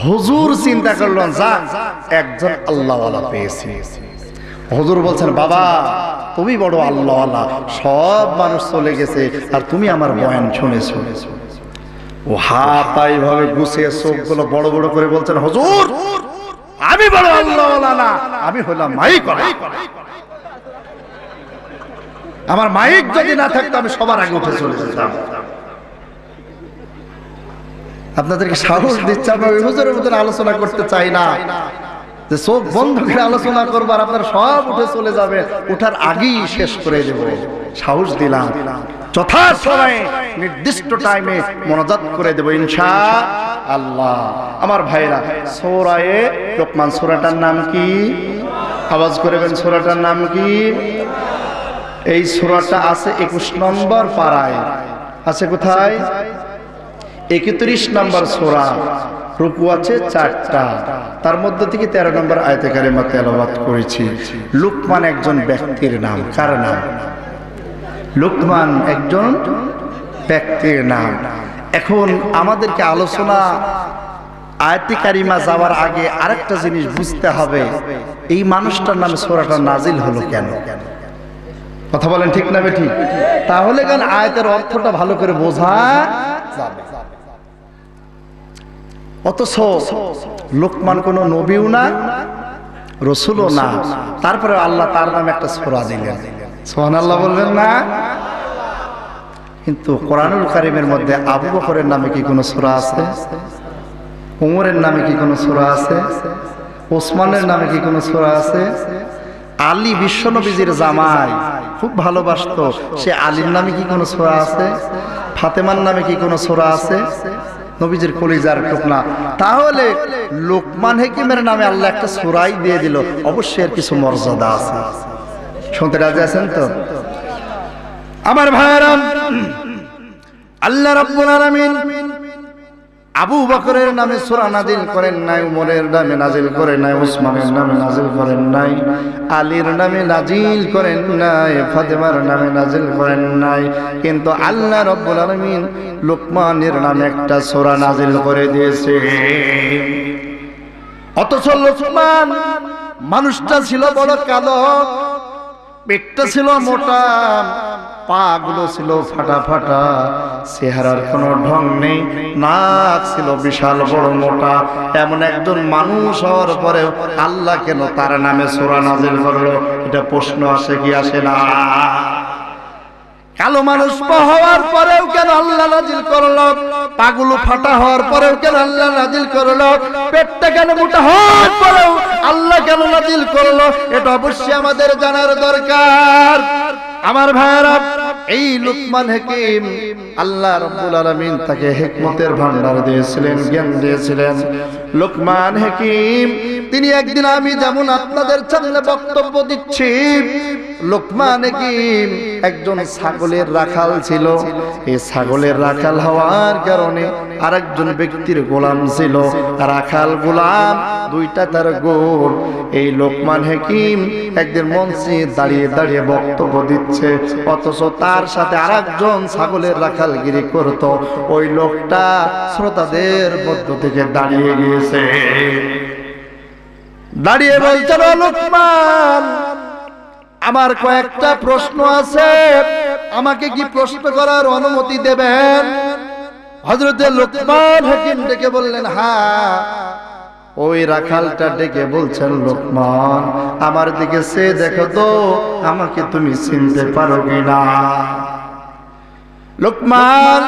হুজুর চিন্তা করলেন, যা একজন আল্লাহওয়ালা পেয়েছি। হুজুর বলছেন, বাবা তুমি বড় আল্লাহওয়ালা, সব মানুষ চলে গেছে আর তুমি আমার বয়ান শুনেছো। ও হাত এইভাবে গুছিয়ে চোখগুলো বড় বড় করে বলছেন, হুজুর আমি বড় আল্লাহওয়ালা না, আমি হলাম মাইক। আমার মাইক যদি না থাকতো আমি সবার আগে উঠে চলে যেতাম। আপনাদেরকে সাহস দিচ্ছে, আমি ওই হুজুরের মতন আলোচনা করতে চাই না যে চোখ বন্ধ করে আলোচনা করবার, আপনারা সব উঠে চলে যাবে, উঠার আগেই শেষ করে দেব। সাহস দিলাম, যথাসময়ে নির্দিষ্ট টাইমে মোনাজাত করে দেব ইনশাআল্লাহ। আমার ভাইরা, সূরা লোকমান, সূরাটার নাম কি? আওয়াজ করবেন, সূরাটার নাম কি? এই সূরাটা আছে 21 নম্বর পারায়। আছে কোথায়? 31 নম্বর সূরা। রুকু আছে 4টা, তার মধ্যে থেকে 13 নম্বর আয়াতে কারিমা তেলাওয়াত করেছি। লুকমান একজন ব্যক্তির নাম। কার নাম? লুকমান একজন ব্যক্তির নাম। এখন আমাদেরকে আলোচনা আয়াতে কারিমা যাওয়ার আগে আরেকটা জিনিস বুঝতে হবে, এই মানুষটার নামে সূরাটা নাজিল হলো কেন? কথা বলেন, ঠিক না বেঠিক? তাহলে কেন আয়াতের অর্থটা ভালো করে বোঝা যাবে। অথচ লোকমান কোন নবীও না, রসুলও না, তারপরে আল্লাহ তার নামে একটা সূরা দিলেন। সুবহানাল্লাহ বলবেন না? কিন্তু কোরআনুল কারীমের মধ্যে আবু বকরের নামে কি কোনো সূরা আছে? উমরের নামে কি কোনো সূরা আছে? ওসমানের নামে কি কোনো সূরা আছে? আলী বিশ্বনবীজির জামাই, খুব ভালোবাসতো, সে আলীর নামে কি কোনো সূরা আছে? ফাতেমার নামে কি কোনো সূরা আছে? নবীজির কলিজার টুকরা। তাহলে লোকমান হাকিমের নামে আল্লাহ একটা সূরাই দিয়ে দিল, অবশ্যই এর কিছু মর্যাদা আছে। শুনতে রাজি আছেন তো? আমার ভাইরা, আল্লাহ রাব্বুল আলামিন আবু বকরের নামে সূরা নাজিল করেন নাই, উমরের নামে নাজিল করেন নাই, ওসমানের নামে নাজিল করেন নাই, আলীর নামে নাজিল করেন নাই, ফাতেমার নামে নাজিল করেন নাই, কিন্তু আল্লাহ রাব্বুল আলামিন লোকমানের নামে একটা সূরা নাজিল করে দিয়েছে। অথচ লোকমান মানুষটা ছিল বড় কালো, পেটটা ছিল মোটা, পা গুলো ছিল ফাটা ফাটা, চেহারার কোনো ঢং নেই, নাক ছিল বিশাল বড় মোটা। এমন একজন মানুষ হওয়ার পরেও আল্লাহ কেন তার নামে সূরা নাজিল করলো? এটা প্রশ্ন আসে কি আসে না? কালো মানুষ হওয়ার পরেও কেন আল্লাহ নাজিল করলো? পাগুলো ফাটা হওয়ার পরেও কেন আল্লাহ নাজিল করলো? পেটটা কেন মোটা হওয়ার পরেও আল্লাহ কেন নাজিল করলো? এটা অবশ্যই আমাদের জানার দরকার। আমার ভাইরা, এই লোকমান হাকিম আল্লাহ রাব্বুল আলামিন তাকে হিকমতের ভান্ডার দিয়েছিলেন, জ্ঞান দিয়েছিলেন। লোকমান হাকিম তিনি একদিন, আমি যেমন আপনাদের সামনে বক্তব্য দিচ্ছি, লোকমান হাকিম একজন ছাগলের রাখাল ছিল। এই ছাগলের রাখাল হওয়ার কারণে আরেকজন ব্যক্তির গোলাম ছিল, রাখাল গোলাম দুইটা তার গোল। এই লোকমান হাকিম একদিন মঞ্চে দাঁড়িয়ে দাঁড়িয়ে বক্তব্য দিচ্ছে, অথচ তার সাথে আরেকজন ছাগলের রাখালগিরি করত। ওই লোকটা শ্রোতাদের মধ্য থেকে দাঁড়িয়ে গিয়েছে, দাঁড়িয়ে বলছে, লোকমান আমার কয়েকটা প্রশ্ন আছে, আমাকে কি প্রশ্ন করার অনুমতি দেবেন? হযরতে লোকমান হাকিম ডেকে বললেন, হ্যাঁ। ওই রাখালটা ডেকে বলছেন, লোকমান আমার দিকে সে দেখো তো, আমাকে তুমি চিনতে পারো কিনা? লোকমান,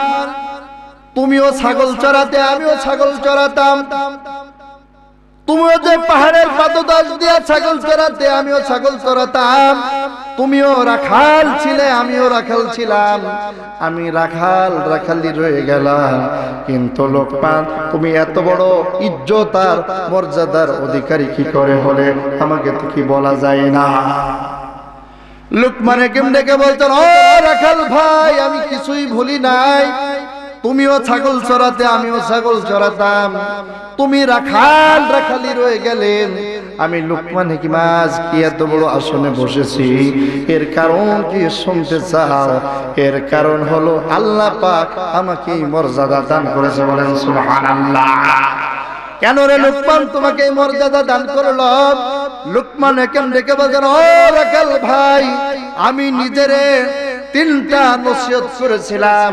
তুমিও ছাগল চড়াতে, আমিও ছাগল চড়াতাম, তুমিও যে পাহাড়ের পাদদেশ দিয়ে ছাগল চড়াতে, আমিও ছাগল চড়াতাম, তুমিও রাখাল ছিলে, আমিও রাখাল ছিলাম, আমি রাখাল রাখালি রয়ে গেলাম। কিন্তু লোকমান, তুমি এত বড় ইজ্জত আর মর্যাদার অধিকারী কি করে হলে? আমাকে তো কি বলা যায় না? লোকমান হাকিম ডেকে বলতেন, ও রাখাল ভাই, আমি কিছুই ভুলি নাই, তুমিও ছাগল চড়াতে আমিও ছাগল চড়াতাম, তুমি রাখালি রয়ে গেলেন, আমি লোকমান হাকিম আজ কি এত বড় আসনে বসেছি। এর কারণ কি শুনতে চাও? এর কারণ হলো আল্লাহ পাক আমাকে এই মর্যাদা দান করেছে, বলেন সুবহানাল্লাহ। কেন রে লোকমান তোমাকে এই মর্যাদা দান করলো? লোকমান হাকিম ডেকে বলেন, ও রাখাল ভাই, আমি নিজেরে 3টা নসিহত করেছিলাম।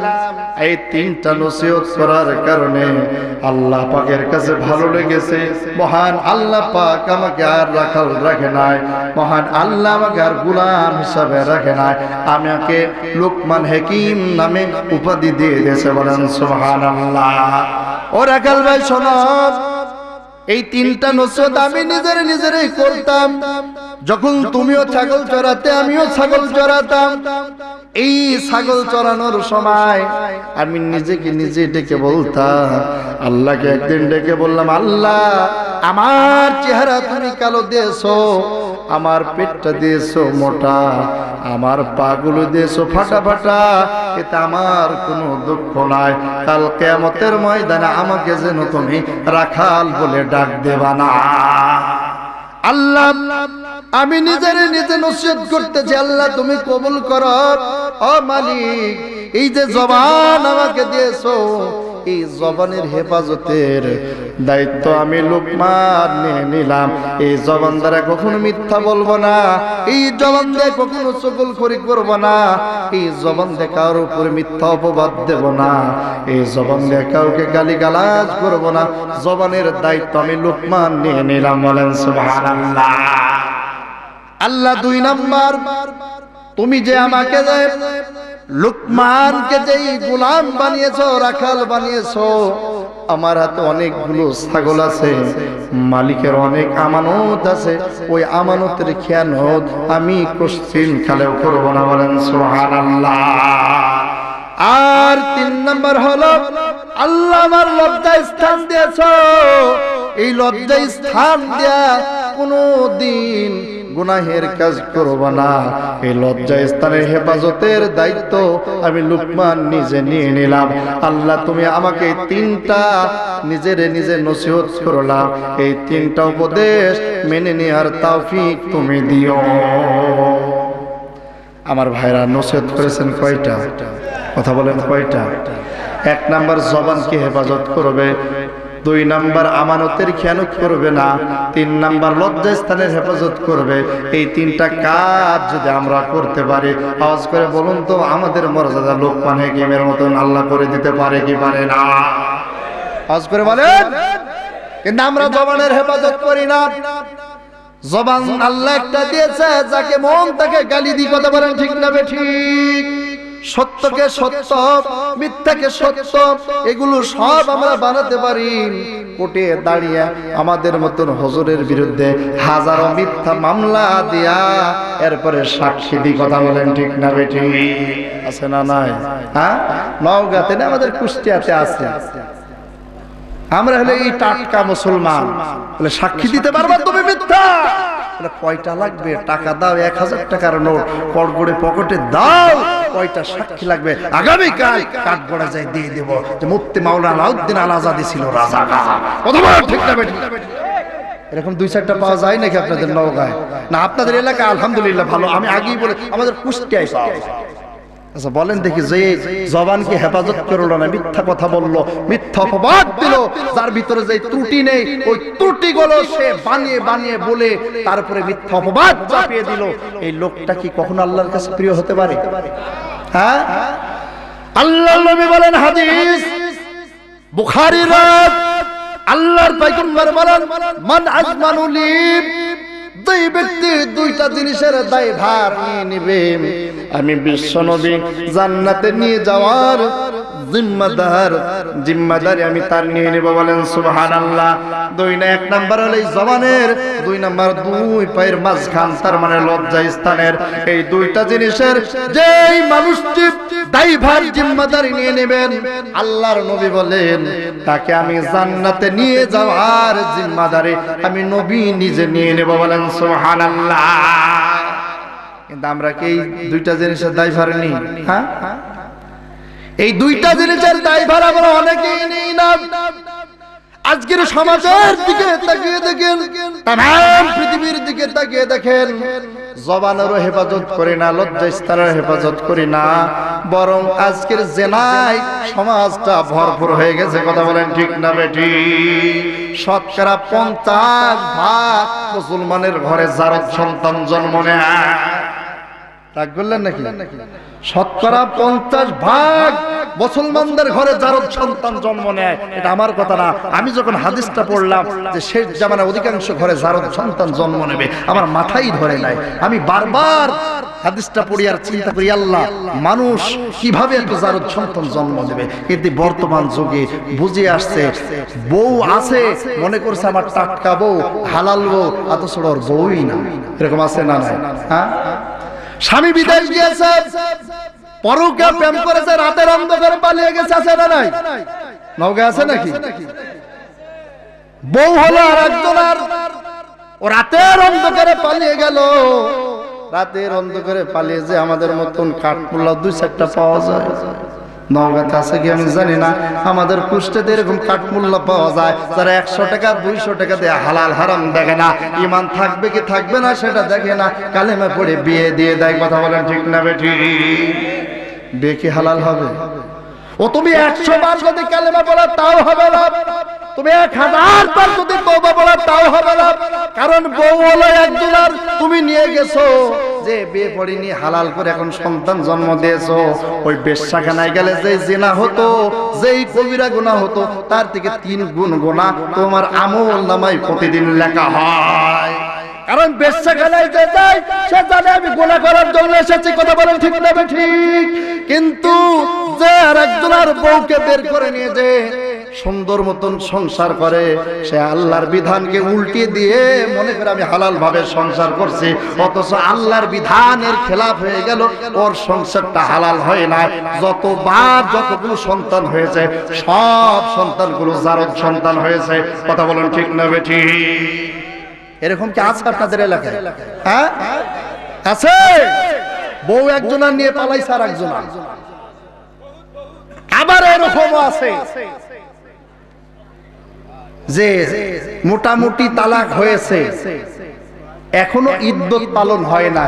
এই 3টা নসিহত করার কারণে আল্লাহ পাকের কাছে ভালো লেগেছে। মহান আল্লাহ পাক আমাকে আর রাখাল রাখে নাই, মহান আল্লাহ আমাকে আর গোলাম হিসাবে রাখে নাই, আমাকে লোকমান হাকিম নামে উপাধি দিয়ে দিয়েছে, বলেন সুবহানাল্লাহ। ও রাখাল ভাই শোনো, এই 3টা নসিহত আমি নিজেরই করতাম। যখন তুমিও ছাগল চড়াতে আমিও ছাগল চড়াতাম, এই ছাগল চড়ানোর সময় আমি নিজেকে নিজে ডেকে বলতাম, আল্লাহকে একদিন ডেকে বললাম, আল্লাহ আমার চেহারা তুমি কালো দিয়েছো, আমার পেটটা দিয়েছো মোটা, আমার পাগুলো দিয়েছো ফাটা ফাটা, এতে আমার কোনো দুঃখ নাই। কাল কিয়ামতের ময়দানে আমাকে যেন তুমি রাখাল বলে ডাক দেবা না। আল্লাহ আমি নিজে নসিহত করতেছি, আল্লাহ তুমি কবুল করো। ও মালিক, এই যে জবান আমাকে দিয়েছো, এই জবানের হেফাজতের দায়িত্ব আমি লোকমান নিয়ে নিলাম। এই জবান দ্বারা কখনো মিথ্যা বলবো না, এই জবান দিয়ে কখনো চগলখড়ি করব না, এই জবান দিয়ে কারোর উপরে মিথ্যা অপবাদ দেব না, এই জবান দিয়ে কাউকে গালিগালাজ করব না। জবানের দায়িত্ব আমি লোকমান নিয়ে নিলাম, বলেন সুবহানাল্লাহ। আল্লাহ 2 নাম্বার, তুমি যে আমাকে লোকমানকে যেই গোলাম বানিয়েছো, রাখাল বানিয়েছো, আমার হাতে অনেকগুলো ছাগল আছে, মালিকের অনেক আমানত আছে, ওই আমানতের খেয়ানত আমি কোশ্চিন খালেও করবো না, বলেন সুবহানাল্লাহ। আর 3 নাম্বার হলো, আল্লাহ আমার লজ্জা স্থান দিয়েছো, এই লজ্জা স্থান দেয়া কোনদিন গুনাহের কাজ করব না। এই লজ্জা স্থানের হেফাজতের দায়িত্ব আমি লোকমান নিজে নিয়ে নিলাম। আল্লাহ তুমি আমাকে 3টা নিজে নসিহত করলাম, এই 3টা উপদেশ মেনে নেওয়ার তৌফিক তুমি দিও। আমার ভাইরা নসিহত করেছেন কয়টা? কথা বলেন কয়টা? 1 নাম্বার জবানকে হেফাজত করবে, 2 নাম্বার আমানতের খেয়ানত করবে না, 3 নাম্বার লজ্জাস্থানের হেফাজত করবে। এই 3টা কাজ যদি আমরা করতে পারি, আওয়াজ করে বলুন তো, আমাদের মর্যাদা লোকমান হাকিমের মতন আল্লাহ করে দিতে পারে কি পারে না? আওয়াজ করে বলেন। কিন্তু আমরা জবানের হেফাজত করি না। জবান আল্লাহ একটা দিয়েছে, যাকে মন তাকে গালি দিয়ে কথা বলেন, ঠিক না বেঠিক? সত্যকে সত্য, মিথ্যাকে সত্য, এগুলো সব আমরা বানাতে পারি। কোর্টে দাঁড়িয়ে আমাদের মতন হুজুরের বিরুদ্ধে হাজারো মিথ্যা মামলা দিয়া এরপরে সাক্ষী দিয়ে কথা বলেন, ঠিক না বেঠিক? আছে না নাই? হ্যাঁ, নওগাঁতে না, আমাদের কুষ্টিয়াতে আছে। আমরা হলে এই টাটকা মুসলমান, বলে সাক্ষী দিতে পারবা তুমি মিথ্যা? বলে কয়টা লাগবে? টাকা দাও, 1000 টাকার নোট কড়গড়ে পকেটে দাও, কয়টা সাক্ষী লাগবে? আগামীকাল কাঠগড়া যাই দিয়ে দেব যে মুফতি মাওলানা আলাউদ্দিন আল আজাদি ছিল রাজাকার। কথা বলেন, ঠিক না বেঠিক? এরকম 2-4টা পাওয়া যায় নাকি আপনাদের নওগাঁয়? না, আপনাদের এলাকা আলহামদুলিল্লাহ ভালো। আমি আগেই বলে আমাদের কুষ্টিয়ায় পাওয়া যায়। আচ্ছা বলেন দেখি, যে জবানকে হেফাজত করলো না, মিথ্যা কথা বললো, মিথ্যা অপবাদ দিল, যার ভিতরে যে ত্রুটি নেই, ওই ত্রুটিগুলো সে বানিয়ে বলে তারপরে মিথ্যা অপবাদ চাপিয়ে দিল, এই লোকটা কি কখনো আল্লাহর কাছে প্রিয় হতে পারে? হ্যাঁ, আল্লাহর নবী বলেন, হাদিস বুখারীর, আল্লাহর পয়গম্বর বলেন, মান আজমানু লি, দুই ব্যক্তি 2টা জিনিসের দায়ভার নিয়ে নেবে, আমি বিশ্বনবী জান্নাতে নিয়ে যাওয়ার জিম্মাদারি আমি তার নিয়ে নেব, বলেন সুবহানাল্লাহ। 2 না, 1 নাম্বার হলো এই জবানের, 2 নাম্বার 2 পায়ের মাঝখান, তার মানে লজ্জা স্থানের। এই 2টা জিনিসের যেই মানুষটি দায়ভার জিম্মাদারি নিয়ে নেবেন, আল্লাহর নবী বলেন, তাকে আমি জান্নাতে নিয়ে যাওয়ার জিম্মাদারি আমি নবী নিজে নিয়ে নেব, বলেন সুবহানাল্লাহ। কিন্তু আমরা কি এই 2টা জিনিসের দায়ভার নিই? হ্যাঁ, এই দুইটা জিনিসের দায়ভার আমরা অনেকেই নেই না। আজকের সমাজের দিকে তাকিয়ে দেখেন, তাম পৃথিবীর দিকে তাকিয়ে দেখেন, জবানেরও হেফাজত করি না, লজ্জাস্থানের হেফাজত করি না, বরং আজকের জেনায় সমাজটা ভরপুর হয়ে গেছে। কথা বলেন ঠিক না বেটি? শতকরা 50% মুসলমানের ঘরে জারদ সন্তান জন্ম নেয়। রাগ করলেন নাকি? শতকরা 50% মুসলমানদের ঘরে জারদ সন্তান জন্ম নেয়। এটা আমার কথা না, আমি যখন হাদিসটা পড়লাম যে শেষ জামানায় অধিকাংশ ঘরে জারদ সন্তান জন্ম নেবে, আমার মাথাই ধরে নাই। আমি বারবার হাদিসটা পড়ি আর চিন্তা করি, আল্লাহ, মানুষ কিভাবে একটা জারদ সন্তান জন্ম নেবে? কিন্তু বর্তমান যুগে বুঝে আসছে, বউ আছে মনে করছে আমার টাটকা বউ, হালাল বউ, অথচ ওর বউই না। এরকম আছে না নাই? হ্যাঁ, স্বামী বিদেশ গিয়েছে, পরকে প্রেম করেছে, রাতের অন্ধকারে পালিয়ে গেছে, আছে না নাই? নওগাঁ আছে নাকি? বউ হলো আর একজনের, ও রাতের অন্ধকারে পালিয়ে গেল। রাতের অন্ধকারে পালিয়ে যে আমাদের মতন কাঠমোল্লা 2-4টা পাওয়া যায়। নওগাঁতে আছে কি আমি জানি না, আমাদের কুষ্টিতে এরকম কাঠমোল্লা পাওয়া যায় যারা 100 টাকা 200 টাকা দিয়ে হালাল হারাম দেখে না, ইমান থাকবে কি থাকবে না সেটা দেখে না, কালেমা পড়ে বিয়ে দিয়ে দেয়। কথা বলেন ঠিক না বেঠি? বিয়ে কি হালাল হবে? ও তুমি 100 বার যদি কালেমা পড়ো তাও হবে না, তুমি 1000 বার যদি তওবা পড়ো তাও হবে না। কারণ বউ হলো একজনের, তুমি নিয়ে গেছো যে বিয়ে পড়িনি, হালাল করে এখন সন্তান জন্ম দিয়েছো। ওই বেশ্যাখানায় গেলে যে জিনা হতো, যেই কবিরা গুনাহ হতো, তার থেকে 3 গুণ গুনাহ তোমার আমল নামায় প্রতিদিন লেখা হয়। কারণ বেশ্যাখানায় যে যায় সে জানে আমি গুনাহ করার জন্য এসেছি। কথা বলেন ঠিক না ঠিক? কিন্তু যে আরেকজনের বউকে বের করে নিয়ে যে সুন্দর মতন সংসার করে, সে আল্লাহর বিধানকে উল্টিয়ে দিয়ে মনে করে আমি হালাল ভাবে সংসার করছি, অথচ আল্লাহর বিধানের খেলাফ হয়ে গেল, ওর সংসারটা হালাল হয় না। যতবার যতগুলো সন্তান হয়েছে সব সন্তানগুলো জারদ সন্তান হয়েছে। কথা বলেন ঠিক না বেঠি? এরকম কি আছে আপনাদের এলাকায়? হ্যাঁ আছে। বউ একজনের নিয়ে পালাইছে আর একজন, আবার এরকমও আছে যে মোটামুটি তালাক হয়েছে, এখনো ইদ্যত পালন হয় না,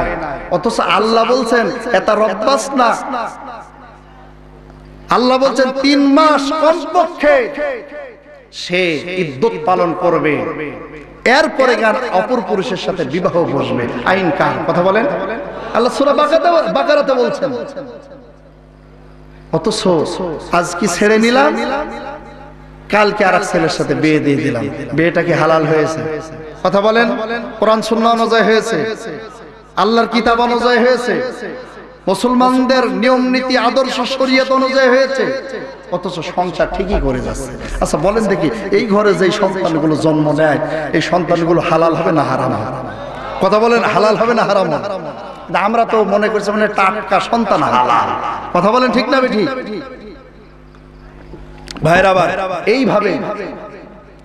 অথচ আল্লাহ বলছেন এটা রব্বাস না, আল্লাহ বলছেন 3 মাস কমপক্ষে সে ইদ্যত পালন করবে, এরপরে গান অপর পুরুষের সাথে বিবাহ বসবে। আইন কার? কথা বলেন। আল্লাহ সূরা বাকারাতে বলছেন। অথচ আজ কি ছেড়ে নিলাম, কালকে আরেক ছেলের সাথে বিয়ে দিয়ে দিলাম। বিয়েটা কি হালাল হয়েছে? কথা বলেন। কোরআন সুন্নাহ অনুযায়ী হয়েছে, আল্লাহর কিতাব অনুযায়ী হয়েছে, মুসলমানদের নিয়ম নীতি আদর্শ শরীয়ত অনুযায়ী হয়েছে, অথচ সংসার ঠিকই করে যাচ্ছে। আচ্ছা বলেন দেখি, এই ঘরে যে সন্তানগুলো জন্ম নেয়, এই সন্তানগুলো হালাল হবে না হারাম হবে? কথা বলেন, হালাল হবে না হারাম হবে? আমরা তো মনে করছি মানে টাটকা সন্তান হালাল। কথা বলেন ঠিক না বেঠি? ভাইরা এইভাবে,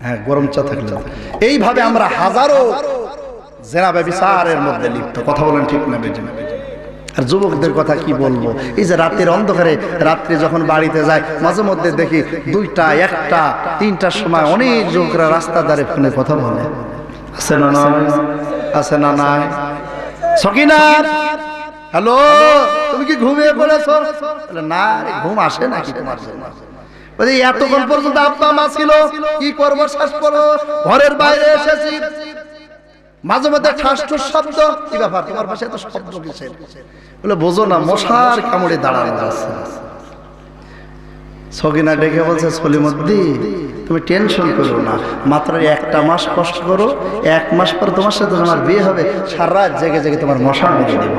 হ্যাঁ গরম চা থাকলে, এইভাবে আমরা হাজারো জেনা ব্যভিচারের মধ্যে লিপ্ত। কথা বলেন ঠিক না বেঠি? আর যুবকদের কথা কি বলবো, এই যে রাতের অন্ধকারে, রাত্রে যখন বাড়িতে যায় মাঝে মধ্যে দেখি 2টা 1টা 3টার সময় অনেক যুবকরা রাস্তা ধারে ফোনে কথা বলে। আছে না নাই? আছে না নাই? সকিনা, হ্যালো, তুমি কি ঘুমিয়ে পড়েছো? না রে, ঘুম আসে নাকি তোমার জন্য? এতক্ষণ পর্যন্ত আব্বা মা ছিল, কি করবো শেষ করো, ঘরের বাইরে এসেছি, মাঝে মধ্যে ঠাসঠুস শব্দ। কি ব্যাপার, তোমার পাশে এত শব্দ কিসের? বলে বোঝো না, মশার কামড়ে দাঁড়ানো আছে। সকিনা ডেকে বলছে, সলিমুদ্দি তুমি টেনশন করো না, মাত্র 1টা মাস কষ্ট করো, 1 মাস পর তোমার সাথে আমার বিয়ে হবে, সারা রাত জেগে জেগে তোমার মশা মেরে দেব।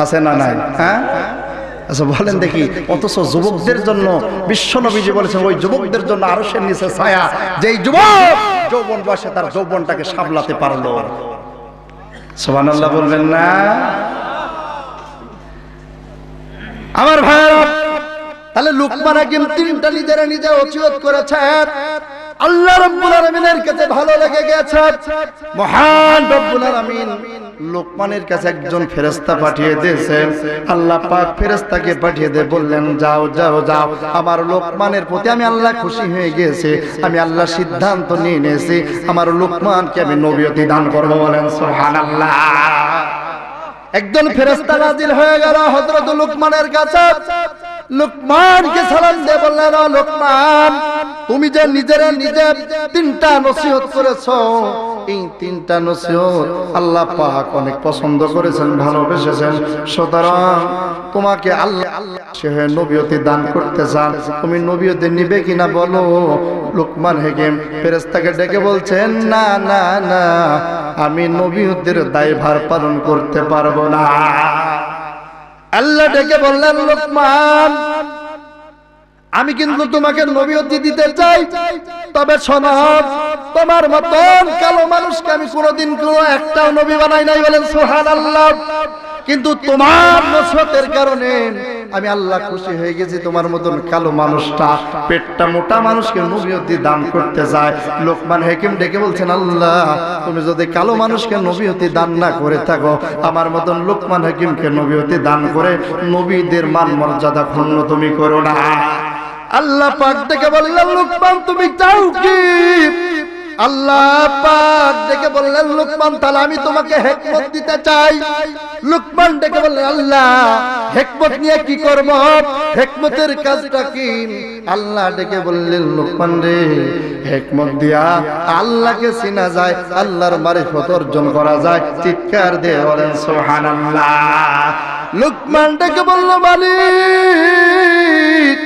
আছে না নাই? হ্যাঁ আচ্ছা বলেন দেখি। অথচ যুবকদের জন্য বিশ্বনবীজি বলেছেন, ওই যুবকদের জন্য আরশের নিচে ছায়া, যেই যুবক যৌবন বয়সে তার যৌবনটাকে সামলাতে পারলো। সুবহানাল্লাহ বলবেন না? আমার ভাইরা, তাহলে লুকমান হাকিম 3টা নিজেরা নিজে ওসিয়ত করেছেন, আল্লাহ রাব্বুল আলামিনের কাছে ভালো লেগে গেছে। মহান রব্বুল আলামিন লোকমানের কাছে একজন ফেরেশতা পাঠিয়ে দিয়েছেন। আল্লাহ পাক ফেরেশতাকে পাঠিয়ে দিয়ে বললেন, যাও যাও যাও, আমার লোকমানের প্রতি আমি আল্লাহ খুশি হয়ে গিয়েছি, আমি আল্লাহ সিদ্ধান্ত নিয়ে নিয়েছি, আমার লোকমানকে আমি নবুয়তি দান করব। বলেন সুবহানাল্লাহ। একজন ফেরেশতা নাজিল হয়ে গেল হযরত লোকমানের কাছে। লোকমানকে সালাম দিয়ে বললেন, ও লোকমান, তুমি যে নিজে তিনটা নসিহত করেছো, এই তিনটা নসিহত আল্লাহ পাক অনেক পছন্দ করেছেন, ভালোবেসেছেন। সুতরাং তোমাকে আল্লাহ সে নবুয়তি দান করতে চান, তুমি নবুয়তি নিবে কিনা বলো। লোকমান হাকিম ফেরেশতাকে ডেকে বলছেন, না না না, আমি নবুয়তের দায়ভার পালন করতে পারবো না। আল্লাহ ডেকে বললেন, লোকমান, আমি কিন্তু তোমাকে নবুয়তি দিতে চাই, তবে শোনো, তোমার মতন কালো মানুষকে আমি কোনোদিন কোনো একটাও নবী বানাই নাই। বলেন সুবহানাল্লাহ। কিন্তু তোমার নসরতের কারণে আমি আল্লাহ খুশি হয়ে গেছি, তোমার মতন কালো মানুষটা, পেটটা মোটা মানুষকে নবুয়তি দান করতে চায়। লোকমান হাকিম ডেকে বলছেন, আল্লাহ, তুমি যদি কালো মানুষকে নবুয়তি দান না করে থাকো, আমার মতন লোকমান হাকিমকে নবুয়তি দান করে নবীদের মান মর্যাদা ক্ষুণ্ণ তুমি করো না। আল্লাহ পাক ডেকে বললেন, লোকমান, তুমি চাও কি? আল্লাহ পাক ডেকে বললেন, লোকমান, তাহলে আমি তোমাকে হিকমত দিতে চাই। লোকমান ডেকে বললেন, আল্লাহ, হিকমত নিয়ে কি করব? হিকমতের কাজটা কি? আল্লাহ ডেকে বললেন, লোকমান রে, হিকমত দিয়া আল্লাহকে চেনা যায়, আল্লাহর মারিফত অর্জন করা যায়। চিৎকার দিয়ে বলেন সুবহানাল্লাহ। লোকমান ডেকে বলল, মালিক,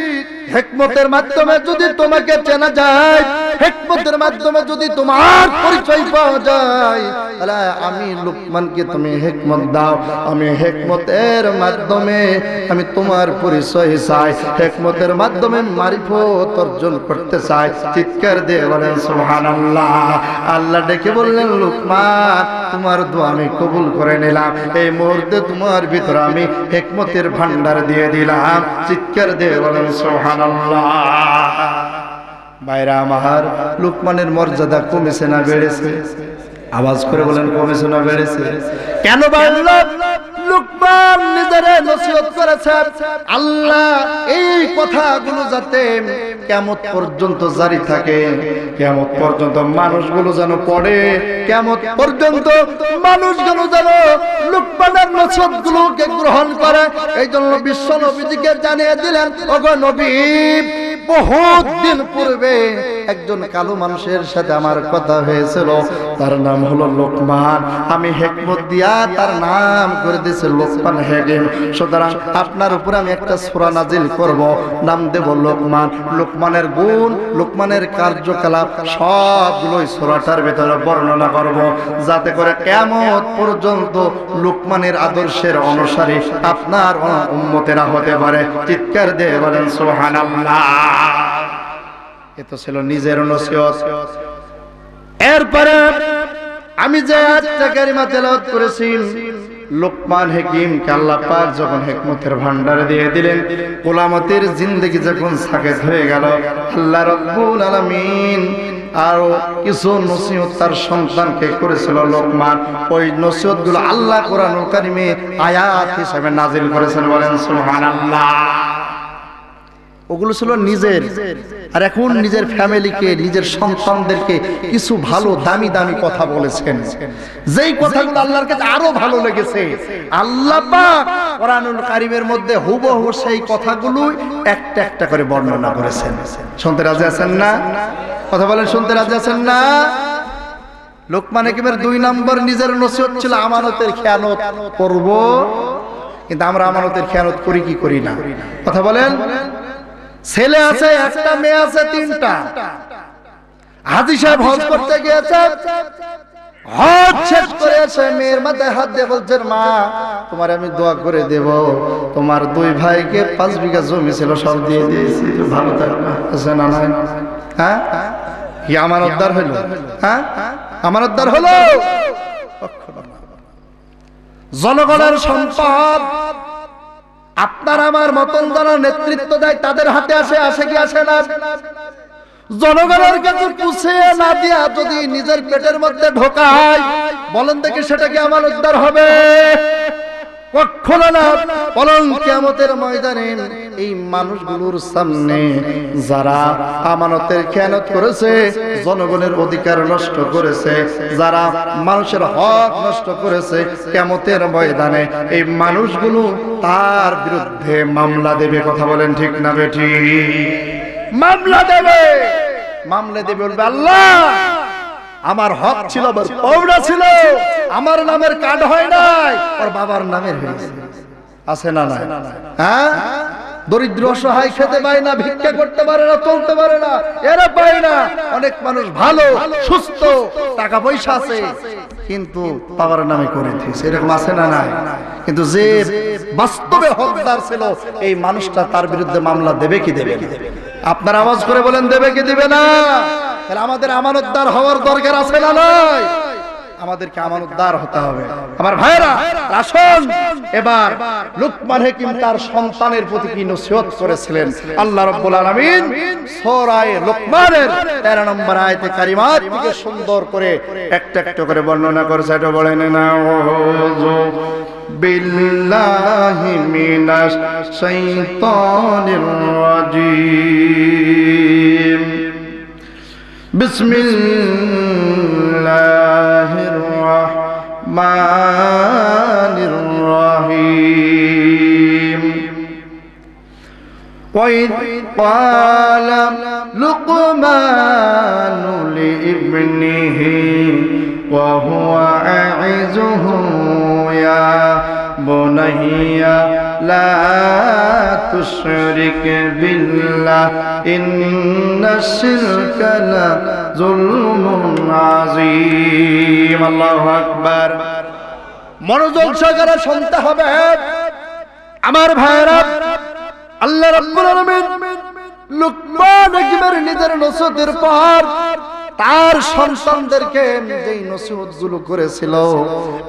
হিকমতের মাধ্যমে যদি তোমাকে চেনা যায়, হিকমতের মাধ্যমে যদি তোমার পরিচয় পাওয়া যায়, তাহলে আমি লোকমানকে তুমি হিকমত দাও, আমি হিকমতের মাধ্যমে আমি তোমার পরিচয় চাই, হিকমতের মাধ্যমে মারিফত অর্জন করতে চাই। চিৎকার দিয়ে বলেন সুবহানাল্লাহ। আল্লাহ ডেকে বললেন, লোকমান, তোমার দোয়া আমি কবুল করে নিলাম, এই মুহূর্তে তোমার ভিতরে আমি হিকমতের ভান্ডার দিয়ে দিলাম। চিৎকার দিয়ে বলেন সুবহানাল্লাহ। ভাইরা আমার, লোকমানের মর্যাদা কমেছে না বেড়েছে? আওয়াজ করে বলেন, কমেছে না বেড়েছে? কেন বাড়ল? লোকমান নিজের নসিহত করেছে, আল্লাহ এই কথাগুলো যাতে কিয়ামত পর্যন্ত জারি থাকে, কিয়ামত পর্যন্ত মানুষগুলো যেন পড়ে, কিয়ামত পর্যন্ত মানুষগুলো যেন লোকমানের নসিহতগুলোকে গ্রহণ করে। এই জন্য বিশ্ব নবীজিকে জানিয়ে দিলেন, ওগো নবী, বহুত দিন পূর্বে একজন কালো মানুষের সাথে আমার কথা হয়েছিল, তার নাম হলো লোকমান, আমি হিকমত দিয়া তার নাম করে দিয়েছি লোকমান হাকিম। সুতরাং আপনার উপরে আমি একটা সূরা নাজিল করব, নাম দেব লোকমান। লোকমানের গুণ, লোকমানের কার্যকলাপ সবগুলোই সূরাটার ভিতরে বর্ণনা করব, যাতে করে কিয়ামত পর্যন্ত লোকমানের আদর্শের অনুসারী আপনার উম্মতেরা হতে পারে। চিৎকার দিয়ে বলেন সুবহানাল্লাহ। এত ছিল নিজের নসিহত। এরপরে আমি যে আয়াতটা কারিমা তেলাওয়াত করেছি, লোকমান হাকিমকে আল্লাহ পাক যখন হিকমতের ভান্ডার দিয়ে দিলেন, গোলামতের জিন্দেগি যখন সাকেত হয়ে গেল, আল্লাহ রাব্বুল আলামিন আরো কিছু নসিহত তার সন্তানকে করেছিল লোকমান। ওই নসিহতগুলো আল্লাহ কোরআনুল কারিমে আয়াত হিসেবে নাজিল করেছেন। বলেন সুবহানাল্লাহ। ওগুলো ছিল নিজের, আর এখন নিজের ফ্যামিলিকে, নিজের সন্তানদেরকে কিছু ভালো দামি দামি কথা বলেছেন, যেই কথাগুলো আল্লাহর কাছে আরো ভালো লেগেছে। আল্লাহ পাক কোরআনুল কারীমের মধ্যে হুবহু সেই কথাগুলো একটা একটা করে বর্ণনা করেছেন। শুনতে রাজি আছেন না? কথা বলেন, শুনতে রাজি আছেন না? লোকমান হাকিমের 2 নম্বর নিজের নসিহত ছিল আমানতের খেয়ানত করব, কিন্তু আমরা আমানতের খেয়ানত করি কি করি না? কথা বলেন। ছেলে আছে একটা, মেয়ে আছে 3টা। হাজী সাহেব হজ করতে গিয়েছে, হজ শেষ করে এসে মেয়ের মাথায় হাত দিয়ে বলছেন, মা, তোমার আমি দোয়া করে দেব, তোমার 2 ভাইকে 5 বিঘা জমি ছিল সব দিয়ে দিয়েছি, ভালো থাকবে। আছে না নাই? হ্যাঁ, কি আমানতদার হলো? হ্যাঁ, আমানতদার হলো। জনগণের সম্পদ আপনার আমার মতন যারা নেতৃত্ব দেয় তাদের হাতে আসে, আসে কি আসে না? জনগণের কাছে পুষে না দিয়া যদি নিজের পেটের মধ্যে ঢোকায়, বলেন দেখি সেটা কি আমার উদ্ধার হবে? কখনো না। বলেন কিয়ামতের ময়দানে এই মানুষগুলোর সামনে যারা আমানতের খেয়ানত করেছে, জনগণের অধিকার নষ্ট করেছে, যারা মানুষের হক নষ্ট করেছে, কিয়ামতের ময়দানে এই মানুষগুলো তার বিরুদ্ধে মামলা দেবে। কথা বলেন ঠিক না বেঠি? মামলা দেবে। মামলা দেবে, বলবে আল্লাহ আমার হক ছিল, পাওনা ছিল, আমার নামের কার্ড হয় নাই, ওর বাবার নামের হয়েছে। আছে না নাই? হ্যাঁ, দরিদ্র অসহায় খেতে পায় না, ভিক্ষা করতে পারে না, চলতে পারে না, এরা পায় না। অনেক মানুষ ভালো সুস্থ টাকা পয়সা আছে, কিন্তু বাবার নামে করে দিয়েছে, এরকম আছে না নাই? কিন্তু যে বাস্তবে হকদার ছিল এই মানুষটা, তার বিরুদ্ধে মামলা দেবে কি দেবে? আপনার আওয়াজ করে বলেন দেবে কি দিবে না? তাহলে আমাদের আমানতদার হওয়ার দরকার আছে না নাই? আমাদেরকে আমানতদার হতে হবে। আমার ভাইরা আসুন, এবার লুকমান হাকিম তার সন্তানের প্রতি কি নসিহত করেছিলেন আল্লাহ রাব্বুল আলামিন সূরা লুকমানের 13 নম্বর আয়াতে কারিমা থেকে সুন্দর করে একটা একটা করে বর্ণনা করেছে। এটা বলেন না, আউযু বিল্লাহি মিনাশ শাইতানির রাজিম। বিসমিল্লাহির রহমানির রহিম। وَإِذْ قَالَ لُقْمَانُ لِابْنِهِ وَهُوَ يَعِظُهُ يَا بُنَيَّ لَا تُشْرِكْ بِاللَّهِ إِنَّ الشِّرْكَ لَظُلْمٌ عَظِيمٌ। আল্লাহু আকবার। মনোযোগ সহকারে শুনতে হবে আমার ভাইরা। আল্লাহ রাব্বুল আলামিন লুকমান হাকিমের নিজের নসিহতের পর তার সন্তানদেরকে যেই নসিহতগুলো করেছিল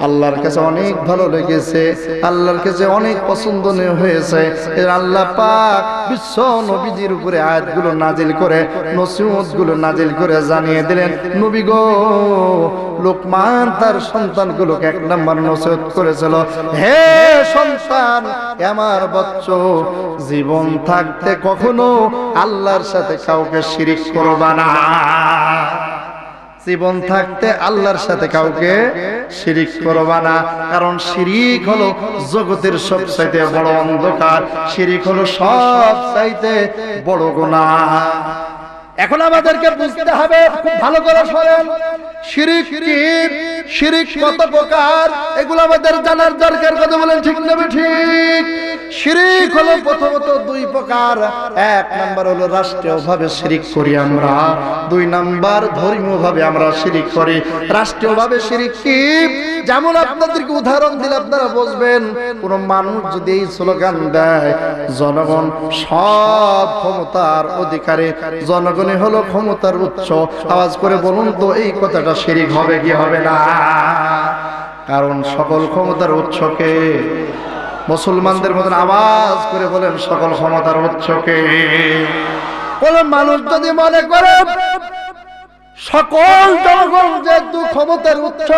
আল্লাহর কাছে অনেক ভালো লেগেছে, আল্লাহর কাছে অনেক পছন্দনীয় হয়েছে। এর আল্লাহ পাক বিশ্ব নবীজির উপরে আয়াতগুলো নাজিল করে, নসিহতগুলো নাজিল করে জানিয়ে দিলেন, নবী গো, লুকমান তার সন্তানগুলোকে এক নম্বর নসিহত করেছিল, হে সন্তান, আমার বাচ্চা, জীবন থাকতে কখনো আল্লাহর সাথে কাউকে শিরিক করবা না। জীবন থাকতে আল্লাহর সাথে কাউকে শিরিক করবা না, কারণ শিরিক হলো জগতের সবচাইতে বড় অন্ধকার, শিরিক হলো সবচাইতে বড় গুনাহ। এখন আমাদেরকে বুঝতে হবে, খুব ভালো করে শোনেন, শিরিক কি, শিরিক কত প্রকার, এগুলো আমাদের জানার দরকার। কথা বলেন ঠিক না ঠিক? শিরিক হলো প্রথমত দুই প্রকার। এক নাম্বার হলো রাষ্ট্রীয়ভাবে শিরিক করি আমরা, দুই নাম্বার ধর্মীয়ভাবে আমরা শিরিক করি। রাষ্ট্রীয়ভাবে শিরিক কি? যেমন আপনাদেরকে উদাহরণ দিলে আপনারা বুঝবেন। কোন মানুষ যদি এই স্লোগান দেয়, জনগণ সব ক্ষমতার অধিকারী, জনগণই হলো ক্ষমতার উৎস, আওয়াজ করে বলুন তো এই কথাটা শিরিক হবে কি হবে না? কারণ সকল ক্ষমতার উৎসকে, মুসলমানদের মতন আওয়াজ করে বলেন, সকল ক্ষমতার উৎসকে। কোন মানুষ যদি মনে করে সকল জনগণ যেহেতু ক্ষমতার উৎস,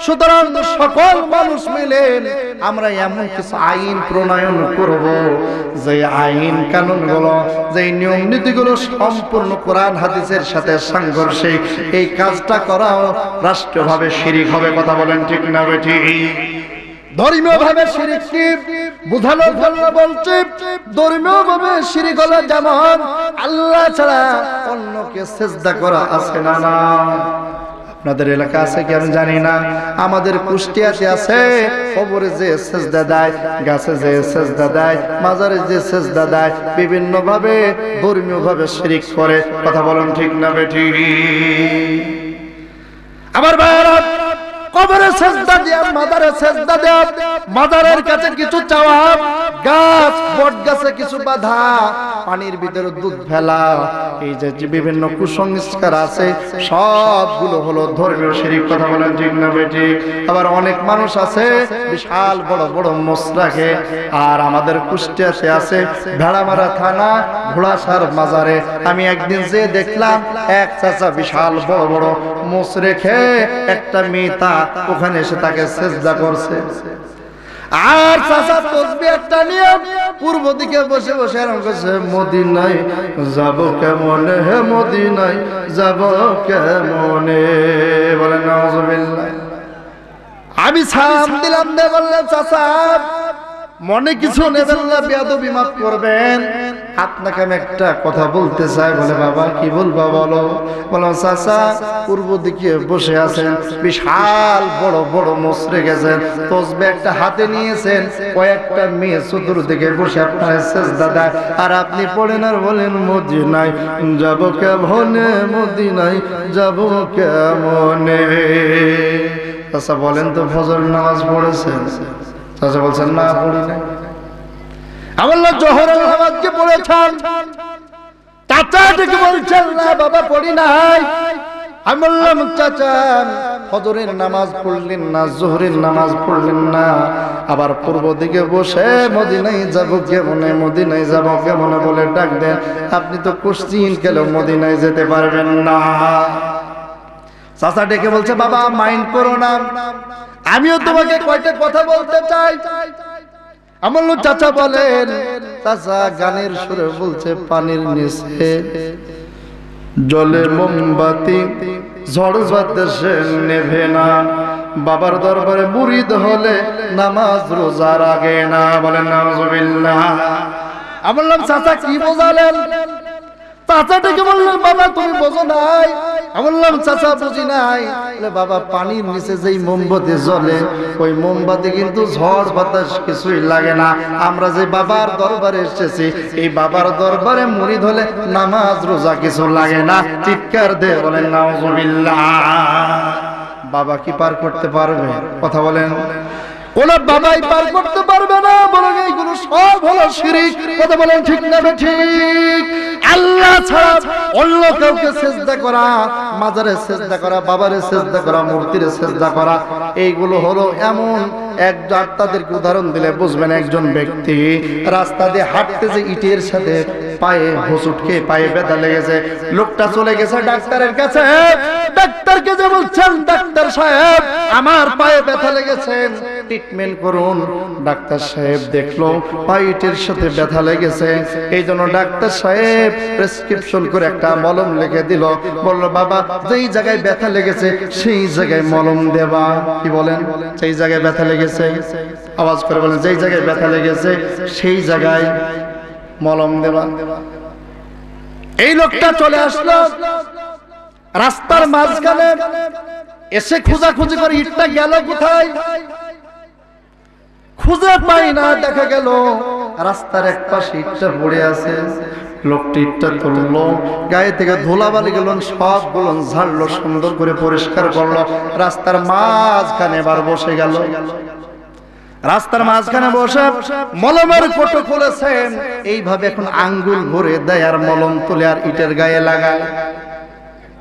সুতরাং সকল মানুষ মিলেন আমরা এমন কিছু আইন প্রণয়ন করব, যে আইন কানুনগুলো, যে নিয়ম নীতিগুলো সম্পূর্ণ কোরআন হাদিসের সাথে সাংঘর্ষিক, এই কাজটা করাও রাষ্ট্রীয়ভাবে শিরিক হবে। কথা বলেন ঠিক না বেঠিক? ধর্মীয় ভাবে শিরিক কি বুঝানোর জন্য বলছি, ধর্মীয় ভাবে শিরিক হলো যেমন আল্লাহ ছাড়া অন্যকে সিজদা করা। আছে না না? আপনাদের এলাকা আছে কি আমি জানি না, আমাদের কুষ্টিয়াতে আছে, কবরে যে সিজদা দেয়, গাছে যে সিজদা দেয়, মাজারে যে সিজদা দেয়, বিভিন্ন ভাবে ধর্মীয় ভাবে শিরিক করে। কথা বলেন ঠিক না বেঠিক? আমার ভাইরা, কবরে সেজদা দেয়া, মাজারে সেজদা দেয়া, মাজারের কাছে কিছু চাওয়া, গাছ বট গাছে কিছু বাধা, পানির ভিতরে দুধ ফেলা, এই যে বিভিন্ন কুসংস্কার আছে সবগুলো হলো ধর্মীয় শিরক। কথা বলেন ঠিক না বেঠিক? আবার অনেক মানুষ আছে বিশাল বড় বড় মোষ রাখে। আর আমাদের কুষ্টিয়াতে আছে ভেড়ামারা থানা ঘোড়াসার মাজারে আমি একদিন যে দেখলাম এক চাচা বিশাল বড় বড় মোষ রেখে একটা মেয়ে ওখানে এসে তাকে সেজদা করছে। আর চাচা তসবিহ একটা নিয়ে পূর্ব দিকে বসে বসে এরকম করছে, মদিনায় যাব কেমনে, হে মদিনায় যাব কেমনে। বলেন নাউজুবিল্লাহ। আমি সালাম দিলাম, দে বললেন চাচা মনে কিছু নেবেন না, বেয়াদবি মাফ করবেন, আপনাকে আমি একটা কথা বলতে চাই। বলে বাবা কি বলবা বলো। বললাম চাচা পূর্ব দিকে বসে আছেন, বিশাল বড় বড় মোষ রেখেছেন, তসবিহ একটা হাতে নিয়েছেন, কয়েকটা মেয়ে চতুর্দিকে বসে আপনার সেজদা দেয়, আর আপনি পড়েন আর বলেন মদিনায় যাব কেমনে, মদিনায় যাব কেমনে। চাচা বলেন তো ফজর নামাজ পড়েছেন? চাচা বলছেন না পড়ি নাই। আমার জোহরের নামাজ কি পড়েছেন? চাচা ঠিক বলছেন না বাবা পড়ি নাই। আমি বললাম চাচা ফজরের নামাজ পড়লেন না, জোহরের নামাজ পড়লেন না, আবার পূর্ব দিকে বসে মদিনায় যাব কেমনে, মদিনায় যাব কেমনে বলে ডাক দেন, আপনি তো কোশ্চিন কেন মদিনায় যেতে পারবেন না। চাচা ডেকে বলছে বাবা মাইন্ড করো না, আমিও তোমাকে কয়টা কথা বলতে চাই। আমার চাচা বলেন। চাচা গানের সুরে বলছে, পানির নিচে জলে মোমবাতি ঝড় বাতাসে নেভে না, বাবার দরবারে মুরিদ হলে নামাজ রোজার আগে না। বলেন নাউজুবিল্লাহ। আমি বললাম চাচা কি বোঝালেন? চাচাটাকে বললেন বাবা তুমি বোঝো নাই। আমি বললাম চাচা বুঝি নাই। বলে বাবা পানির নিচে যেই মোমবাতি জ্বলে ওই মোমবাতি কিন্তু ঝড় বাতাস কিছুই লাগে না। আমরা যে বাবার দরবারে এসেছি এই বাবার দরবারে মুরিদ হলে নামাজ রোজা কিছু লাগে না। চিৎকার দিয়ে বলেন নাউজুবিল্লাহ। বাবা কি পার করতে পারবে? কথা বলেন। কোন বাবাই পার করতে পারবে না, বরং এইগুলো সব হলো শিরক। কথা বলেন ঠিক না ঠিক? আল্লাহ ছাড়া অন্য কাউকে সেজদা করা, মাজারে সেজদা করা, বাবারে সেজদা করা, মূর্তিরে সেজদা করা, এইগুলো হলো এমন এক তাদেরকে উদাহরণ দিলে বুঝবেন। একজন ব্যক্তি রাস্তা দিয়ে হাঁটতেছে, ইটের সাথে পায়ে হোঁচট খেয়ে পায়ে ব্যথা লেগেছে, লোকটা চলে গেছে ডাক্তারের কাছে। ডাক্তারকে যে বলছেন ডাক্তার সাহেব আমার পায়ে ব্যথা লেগেছে, ট্রিটমেন্ট করুন। ডাক্তার সাহেব দেখলো পায়ের সাথে ব্যথা লেগেছে, এই জন্য ডাক্তার সাহেব প্রেসক্রিপশন করে একটা মলম লিখে দিল। বললো বাবা যেই জায়গায় ব্যথা লেগেছে সেই জায়গায় মলম দেবা। কি বলেন? সেই জায়গায় ব্যথা লেগেছে, আওয়াজ করে বলেন যেই জায়গায় ব্যথা লেগেছে সেই জায়গায় মলম দেবা। এই লোকটা চলে আসলো রাস্তার মাঝখানে, এসে খোঁজাখুঁজি করে ইটটা গেল কোথায় খুঁজে পাই না। দেখা গেল রাস্তার এক পাশে ইটটা পড়ে আছে। লোকটি ইটটা তুললো, গায়ে থেকে ধুলাবালি গেল সবগুলো ঝাড়লো, সুন্দর করে পরিষ্কার করলো, রাস্তার মাঝখানে এবার বসে গেল। রাস্তার মাঝখানে বসে মলমের কোটো খুলেছেন, এইভাবে এখন আঙ্গুল ভরে দেয় আর মলম তুলে আর ইটের গায়ে লাগায়।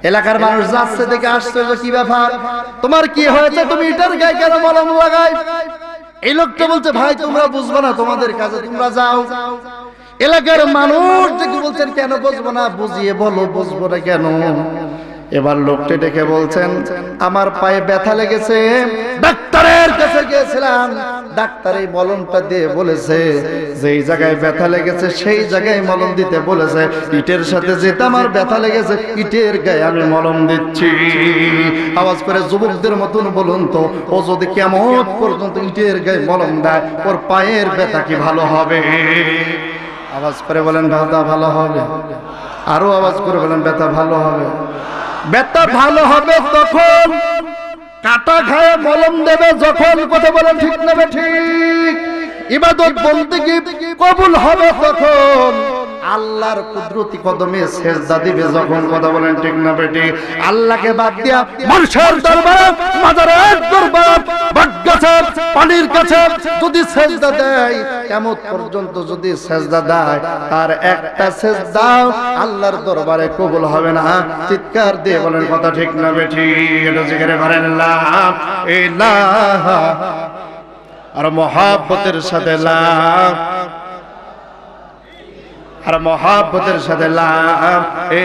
এলাকার মানুষ যাচ্ছে দেখে আসছে, কি ব্যাপার তোমার কি হয়েছে, তুমি ইটের গায়ে কেন মলম লাগাই? এই লোকটা বলছে ভাই তোমরা বুঝবো না, তোমাদের কাছে তোমরা যাও। এলাকার মানুষ দেখে বলছেন কেন বুঝবো না, বুঝিয়ে বলো বুঝবো না কেন। এবার লোকটি ডেকে বলছেন আমার পায়ে ব্যথা লেগেছে, ডাক্তারের কাছে গিয়েছিলাম, ডাক্তার এই মলমটা দিয়ে বলেছে যেই জায়গায় ব্যথা লেগেছে সেই জায়গায় মলম দিতে বলেছে। ইটের সাথে যেটা আমার ব্যথা লেগেছে ইটের গায়ে আমি মলম দিচ্ছি। আওয়াজ করে যুবকদের মতন বলুন তো, ও যদি কিয়ামত পর্যন্ত ইটের গায়ে মলম দেয় ওর পায়ের ব্যথা কি ভালো হবে? আওয়াজ করে বলেন ব্যথা ভালো হবে। আরো আওয়াজ করে বলেন ব্যথা ভালো হবে। ব্যথা ভালো হবে তখন, কাটা খায় মলম দেবে যখন। কথা বলেন ঠিক না ঠিক? ইবাদত বন্দেগী কবুল হবে তখন। আল্লাহর কুদরতি কদমে সেজদা দিবে যখন, কথা বলেন ঠিক না বেটি? আল্লাহকে বাদ দিয়া মানুষের দরবারে, মাজারের দরবারে, বটগাছে, পানির কাছে যদি সেজদা দেয়, কিয়ামত পর্যন্ত যদি সেজদা দেয়, তার একটা সেজদাও আল্লাহর দরবারে কবুল হবে না। চিৎকার দিয়ে বলেন কথা ঠিক না বেটি? এটা জিকিরে করেন লা ইলাহা, আর মহাব্বতের সাথে লা, আর মহাব্বতের সাথে লা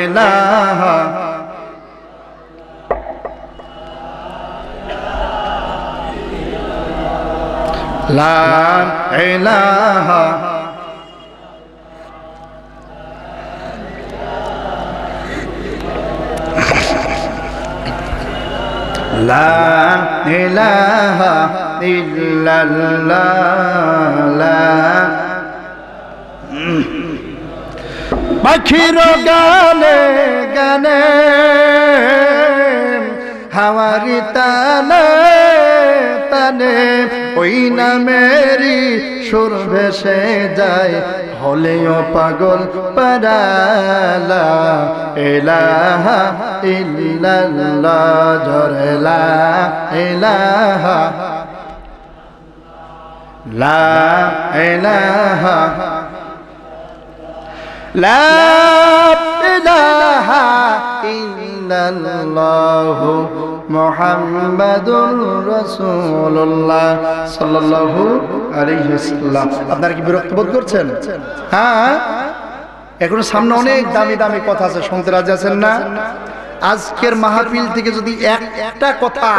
ইলাহা, লা ইলাহা, লা ইলাহা ইল্লাল্লাহ, লা পাখির গানে গানে, হাওয়ারি তানে তানে, ওই নামেরই সুর ভেসে যায়, হলেও পাগল পারা, লা ইলাহা ইল্লাল্লাহ, জোরে লা ইলাহা, লা ইলাহা, লা ইলাহা ইল্লাল্লাহ, মুহাম্মাদুর রাসূলুল্লাহ সাল্লাল্লাহু আলাইহি ওয়াসাল্লাম। আপনারা কি বিরক্ত বোধ করছেন? হ্যাঁ, এখন সামনে অনেক দামি দামি কথা আছে, শুনতে রাজি আছেন না? আজকের মাহফিল থেকে যদি একটা কথা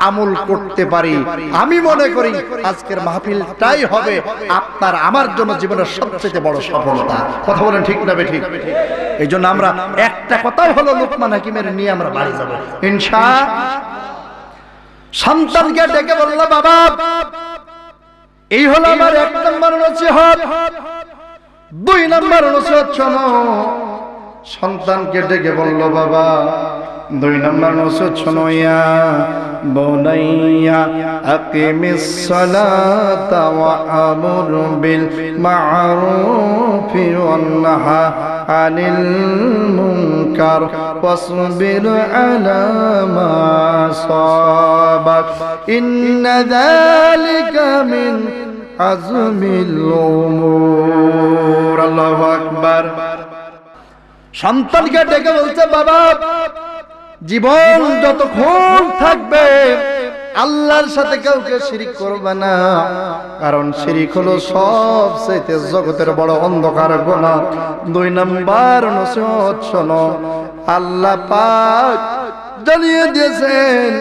আমল করতে পারি, আমি মনে করি আজকের মাহফিলটাই হবে আপনার আমার জন্য জীবনের সবচেয়ে বড় সফলতা। কথা বলেন ঠিক না বেঠিক? এই জন্য আমরা একটা কথাই হলো লোকমান হাকিমের নিয়ে আমরা বাড়ি যাব ইনশাআল্লাহ। সন্তানকে ডেকে বলল, বাবা এই হলো আমার 1 নম্বর নসিহত, 2 নম্বর নসিহত শোনো। সন্তানকে ডেকে বলল, বাবা 2 নম্বর নসিহত শোনো। ইয়া বুনাইয়া আকিমিস সালাতা ওয়া আমুর বিল মা'রুফি ওয়ান নাহা আনিল মুনকার ওয়াসবির আলা মা সাবাক ইন্না যালিকা মিন আজমিল উমুর। আল্লাহু আকবার। সন্তানকে ডেকে বলছে, বাবা জীবন যতক্ষণ থাকবে আল্লাহর সাথে কাউকে শিরিক করবে না, কারণ শিরিক হলো সবচেয়ে জগতের বড় অন্ধকার গুনাহ। 2 নম্বর নসিহত শোনো, আল্লাহ পাক জানিয়ে দিয়েছেন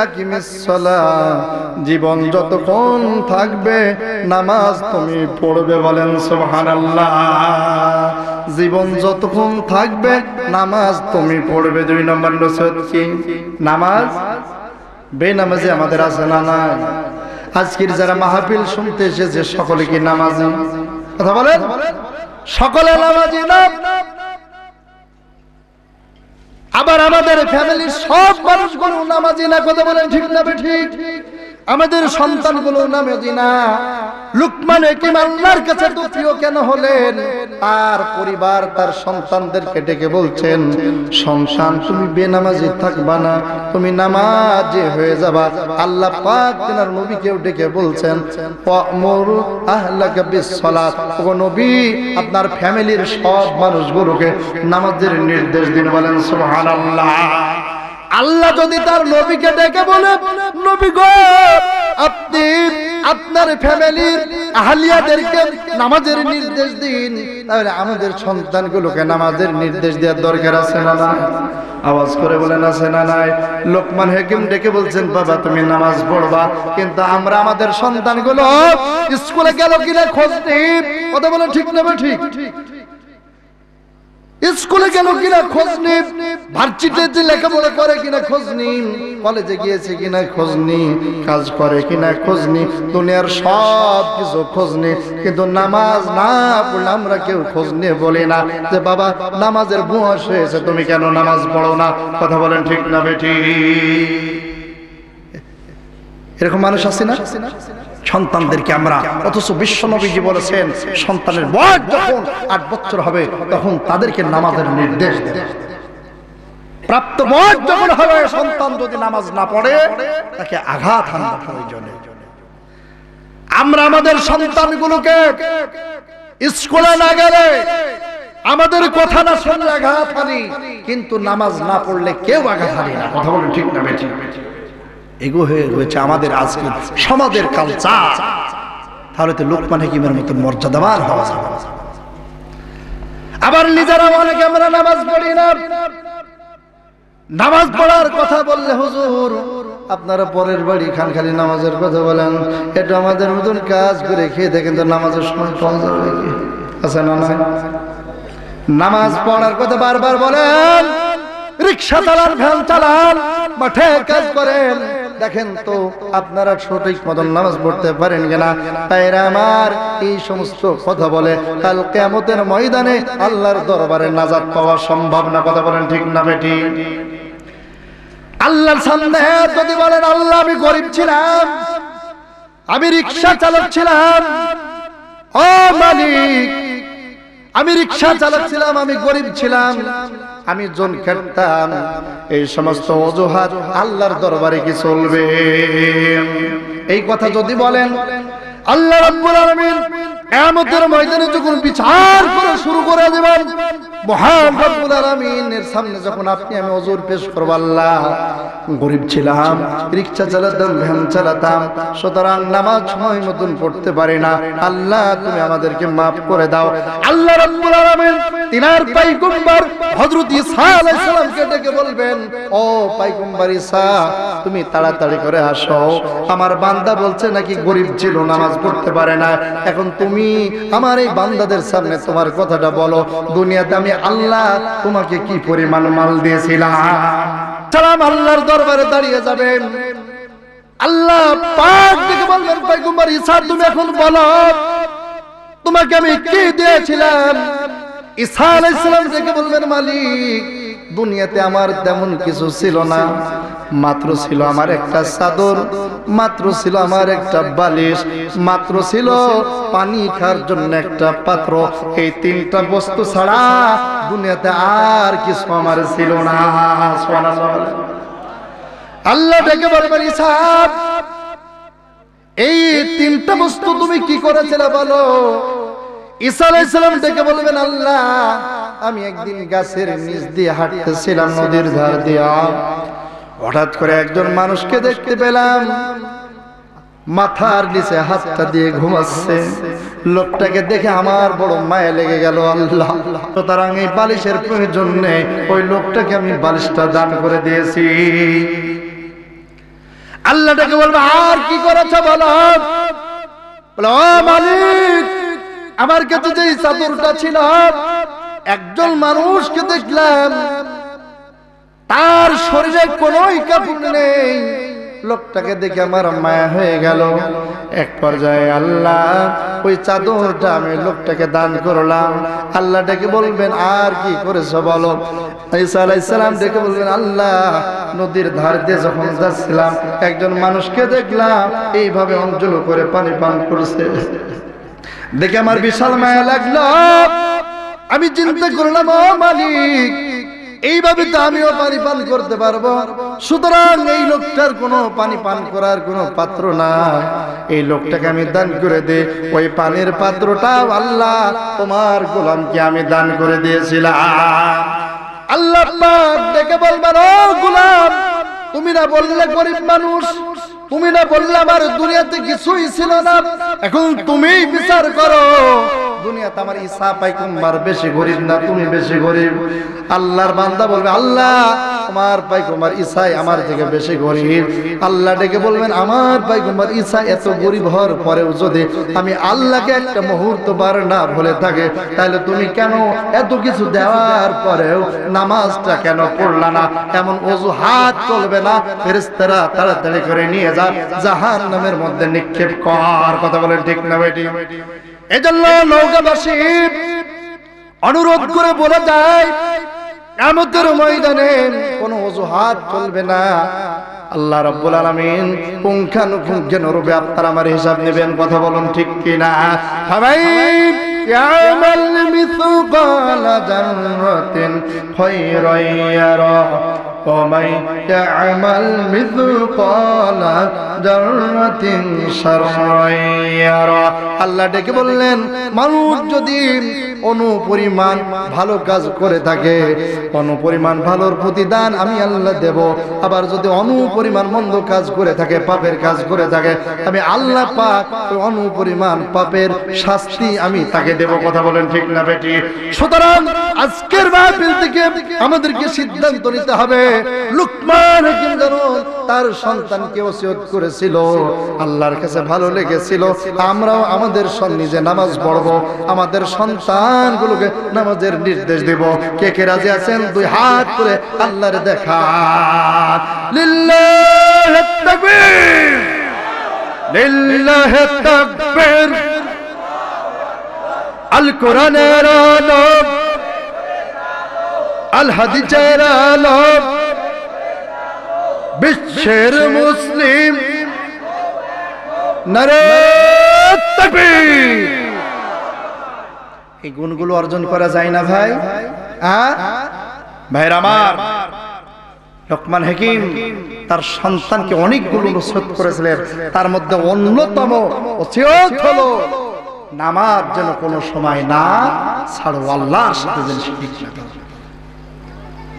আকিমিস সালাহ, জীবন যতক্ষণ থাকবে নামাজ তুমি পড়বে। বলেন সুবহানাল্লাহ। জীবন যতক্ষণ থাকবে নামাজ তুমি পড়বে। 2 নম্বর নসিহত কি? নামাজ। বেনামাজি আমাদের আছে না নাই? আজকের যারা মাহফিল শুনতে এসেছে সকলে কি নামাজি? কথা বলেন, সকলে নামাজি না? আবার আমাদের ফ্যামিলির সব মানুষগুলো নামাজি না? কথা বলেন ঠিক না ঠিক? আমাদের সন্তানগুলো নামাজি না? লুকমান হাকিম আল্লাহর কাছে তো প্রিয় কেন হলেন? তার পরিবার তার সন্তানদেরকে ডেকে বলছেন, সন্তান তুমি বেনামাজি থাকবা না, তুমি নামাজি হয়ে যাবা। আল্লাহ পাক তার নবীকেও ডেকে বলছেন, ওয়ামুর আহলাকা বিসসালাত, ও নবী আপনার ফ্যামিলির সব মানুষগুলোকে নামাজের নির্দেশ দিন। বলেন সুবহানাল্লাহ। আল্লাহ যদি তার নবীকে ডেকে বলে, নবী গো আপনি আপনার ফ্যামিলির আহলিয়াদেরকে নামাজের নির্দেশ দিন, তাহলে আমাদের সন্তানগুলোকে নামাজের নির্দেশ দেওয়ার দরকার আছে না নাই? আওয়াজ করে বলেন আছে না নাই? লোকমান হাকিম ডেকে বলছেন, বাবা তুমি নামাজ পড়বা, কিন্তু আমরা আমাদের সন্তানগুলো স্কুলে গেল কিনা খোঁজ নেই। কথা বলেন ঠিক না ঠিক? স্কুলে গেল কিনা খোঁজ নেই, ভার্সিটিতে লেখাপড়া করে কিনা খোঁজ নেই, কলেজে গিয়েছে কিনা খোঁজ নেই, কাজ করে কিনা খোঁজ নেই, দুনিয়ার সব কিছু খোঁজ নেই, কিন্তু নামাজ না পড়লে আমরা কেউ খোঁজ নিয়ে বলি না যে বাবা নামাজের বয়স হয়েছে তুমি কেন নামাজ পড়ো না? কথা বলেন ঠিক না বেঠিক? এরকম মানুষ আছে না? সন্তানদেরকে আমরা, অথচ বিশ্বনবীজি বলেছেন সন্তানের বয়স যখন 8 বছর হবে তখন তাদেরকে নামাজের নির্দেশ দেন। প্রাপ্ত বয়স যখন হবে সন্তান যদি নামাজ না পড়ে তাকে আঘাত হানা প্রয়োজনে। আমরা আমাদের সন্তানগুলোকে স্কুলে না গেলে, আমাদের কথা না শুনলে আঘাত হানি, কিন্তু নামাজ না পড়লে কেউ আঘাত হানি না। কথা বলেন ঠিক না বেঠিক? এগো হয়ে রয়েছে আমাদের আজকে সমাজের কালচার। তাহলে তো লোকমান হাকিমের মতো মর্যাদাবান হওয়া যাবে। আবার নিজেরা অনেকে আমরা নামাজ পড়ি না, নামাজ পড়ার কথা বললে হুজুর আপনারা পরের বাড়ি খান খালি নামাজের কথা বলেন, এটা আমাদের মতন কাজ করে খেয়ে দেখেন তো নামাজের সময় পাওয়া যাবে কি? আছে না? না, নামাজ পড়ার কথা বারবার বলেন, রিক্সা চালান, ভ্যান চালান, মাঠে কাজ করেন, দেখেন তো আপনারা সঠিক মতন নামাজ পড়তে পারেন কিনা। ভাইরা আমার, এই সমস্ত কথা বলে কাল কিয়ামতের ময়দানে আল্লাহর দরবারে নাজাত পাওয়া সম্ভব না। কথা বলেন ঠিক না বেটি? আল্লাহর সামনে যদি বলেন আল্লাহ আমি গরিব ছিলাম, আমি রিক্সা চালক ছিলাম, ও মালিক আমি রিক্সা চালক ছিলাম, আমি গরিব ছিলাম, আমি জন খেতাম, এই সমস্ত অজুহাত আল্লাহর দরবারে কি চলবে? এই কথা যদি বলেন, আল্লাহ রাব্বুল আলামিন কিয়ামতের ময়দানে যখন বিচার করে শুরু করে দিবেন, মহান রব্বুল আলামিনের সামনে যখন আপনি আমি ওযর পেশ করব, আল্লাহ গরিব ছিলাম, রিকশা চালাতাম, ভ্যান চালাতাম, সুতরাং নামাজ সময় মতন পড়তে পারি না, আল্লাহ তুমি আমাদেরকে maaf করে দাও। আল্লাহ রাব্বুল আলামিন তিনার পয়গম্বর হযরত ঈসা আলাইহিস সালামকে ডেকে বলবেন, ও পয়গম্বর ঈসা তুমি তাড়াতাড়ি করে আসো, আমার বান্দা বলছে নাকি গরিব ছিল, নামাজ পড়তে পারে না, এখন তুমি আমার এই বান্দাদের সামনে তোমার কথাটা বলো, দুনিয়াতে আমি আল্লাহ তোমাকে কি পরিমাণ মাল দিয়েছিলাম। সালাম আল্লাহর দরবারে দাঁড়িয়ে যাবেন, আল্লাহ পাক ডেকে বলবেন, পয়গম্বর ঈসা তুমি এখন বলো তোমাকে আমি কি দিয়েছিলাম। ঈসা আলাইহিস সালাম ডেকে বলবেন, মালিক দুনিয়াতে আমার তেমন কিছু ছিল না, মাত্র ছিল আমার একটা চাদর, মাত্র ছিল আমার একটা বালিশ, মাত্র ছিল পানি খাওয়ার জন্য একটা পাত্র, এই তিনটা বস্তু ছাড়া দুনিয়াতে আর কিছু আমার ছিল না। সুবহানাল্লাহ। আল্লাহ ডেকে বলবেন, ঈসা এই তিনটা বস্তু তুমি কি করেছিলে বলো। ঈসা আলাইহিস সালাম ডেকে বলবেন, আল্লাহ আমি একদিন গাছের নিচ দিয়ে হাঁটতেছিলাম, নদীর ধার দিয়া, হঠাৎ করে একজন মানুষকে দেখতে পেলাম, মাথার নিচে হাতটা দিয়ে ঘুমাচ্ছে, লোকটাকে দেখে আমার বড় মায়া লেগে গেল। আল্লাহ সুতরাং এই বালিশের প্রয়োজন নেই, ওই লোকটাকে আমি বালিশটা দান করে দিয়েছি। আল্লাহটাকে বলবো, আর কি করেছো বলো। বলো, ও মালিক আমার কাছে যে চাদরটা ছিল, একজন মানুষকে দেখলাম তার শরীরে কোনো কাপড় নেই, লোকটাকে দেখে আমার মায়া হয়ে গেল। এক পর্যায়ে আল্লাহ ওই চাদরটা আমি লোকটাকে দান করলাম। আল্লাহ ডেকে বলবেন, আর কি করেছো বলো। ঈসা আলাইহিস সালাম ডেকে বলবেন, আল্লাহ নদীর ধার দিয়ে যখন যাচ্ছিলাম একজন মানুষকে দেখলাম এইভাবে অঞ্জল করে পানি পান করছে, দেখে আমার বিশাল মায়া লাগলো। আমি চিন্তা করলাম, ও মালিক এইভাবে তো আমিও পানি পান করতে পারবো, সুতরাং এই লোকটার কোনো পানি পান করার কোনো পাত্র না, এই লোকটাকে আমি দান করে দে। ওই পানির পাত্রটাও আল্লাহ তোমার গোলামকে আমি দান করে দিয়েছিলাম। আল্লাহ পাক ডেকে বলবেন, ও গোলাম তুমি না বললে গরিব মানুষ, তুমি না বললে আমার দুনিয়াতে কিছুই ছিল না, এখন তুমি বিচার করো দুনিয়াতে আমার ঈসা পয়গম্বর বেশি গরিব না তুমি বেশি গরিব। আল্লাহর বান্দা বলবে, আল্লাহ আমার পয়গম্বর ঈসা আমার থেকে বেশি গরিব। আল্লাহ ডেকে বলবেন, আমার পয়গম্বর ঈসা এত গরিব হওয়ার পরেও যদি আমি আল্লাহকে একটা মুহূর্ত বার না ভুলে থাকে, তাহলে তুমি কেন এত কিছু দেওয়ার পরেও নামাজটা কেন পড়লা না? এমন অজুহাত চলবে না, ফেরেশতারা তাড়াতাড়ি করে নিয়ে যা জাহান্নামের মধ্যে নিক্ষেপ কর। কথা বলেন ঠিক না বেটি? এজন্য নওগাঁবাসী অনুরোধ করে বলে যায়, কিয়ামতের ময়দানে কোনো অজুহাত চলবে না। আল্লাহ রাব্বুল আলামিন পুঙ্খানুপুঙ্খরূপে আপনারা আমার হিসাব নেবেন, কথা বলুন ঠিক কিনা? সবাই ইয়ামাল মিসকালা যাররাতিন খায়রান ইয়ারা ওয়া মান ইয়ামাল মিসকালা যাররাতিন শাররান ইয়ারা। আল্লাহ ডেকে বললেন, মানুষ যদি অনুপরিমাণ ভালো কাজ করে থাকে, অনুপরিমাণ ভালোর প্রতিদান আমি আল্লাহ দেব। আবার যদি অনুপরিমাণ মন্দ কাজ করে থাকে, পাপের কাজ করে থাকে, আমি আল্লাহ পাক ওই অনুপরিমাণ পাপের শাস্তি আমি তাকে দেব। কথা বলেন ঠিক না বেটি? সুতরাং আজকের মাহফিল থেকে আমাদেরকে সিদ্ধান্ত নিতে হবে। লুকমান হাকিম যখন তার সন্তানকে ওসিয়ত করেছিল, আল্লাহর কাছে ভালো লেগেছিল, আমরাও আমাদের নিজে নামাজ পড়বো, আমাদের সন্তানগুলোকে নামাজের নির্দেশ দেব। কে কে রাজি আছেন? দুই হাত করে আল্লাহর দেখা। লিল্লাহি তাকবীর, লিল্লাহি তাকবীর। আল কোরআনের আলো, আল হাদিসের আলো, বিশ্বের মুসলিম নারে তাকবীর। এই গুণগুলো অর্জন করা যায় না ভাই? ভাইরা আমার, লোকমান হাকিম তার সন্তানকে অনেকগুলো নসিহত করেছিলেন। তার মধ্যে অন্যতম ওসিয়ত হলো নামাজ যেন কোনো সময় না ছাড়ো, আল্লাহর সাথে যেন শিরিক না করো।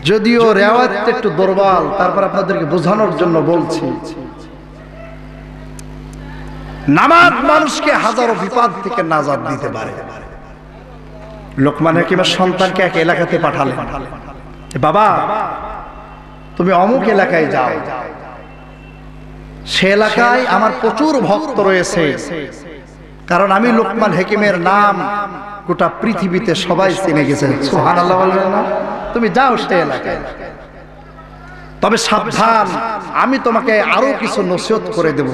যদিও রেওয়ায়তটা একটু দুর্বল, তারপর আপনাদেরকে বোঝানোর জন্য বলছি। নামাজ মানুষকে হাজারো বিপদ থেকে নাজাত দিতে পারে। লোকমান হাকিমের সন্তানকে এক এলাকাতে পাঠালেন, বাবা তুমি অমুক এলাকায় যাও, সে এলাকায় আমার প্রচুর ভক্ত রয়েছে, কারণ আমি লোকমান হাকিমের নাম গোটা পৃথিবীতে সবাই চিনে গেছে। সুবহানাল্লাহ বলবেন না? তুমি যাও সে এলাকায়, তবে সাবধান, আমি তোমাকে আরো কিছু নসিহত করে দেব।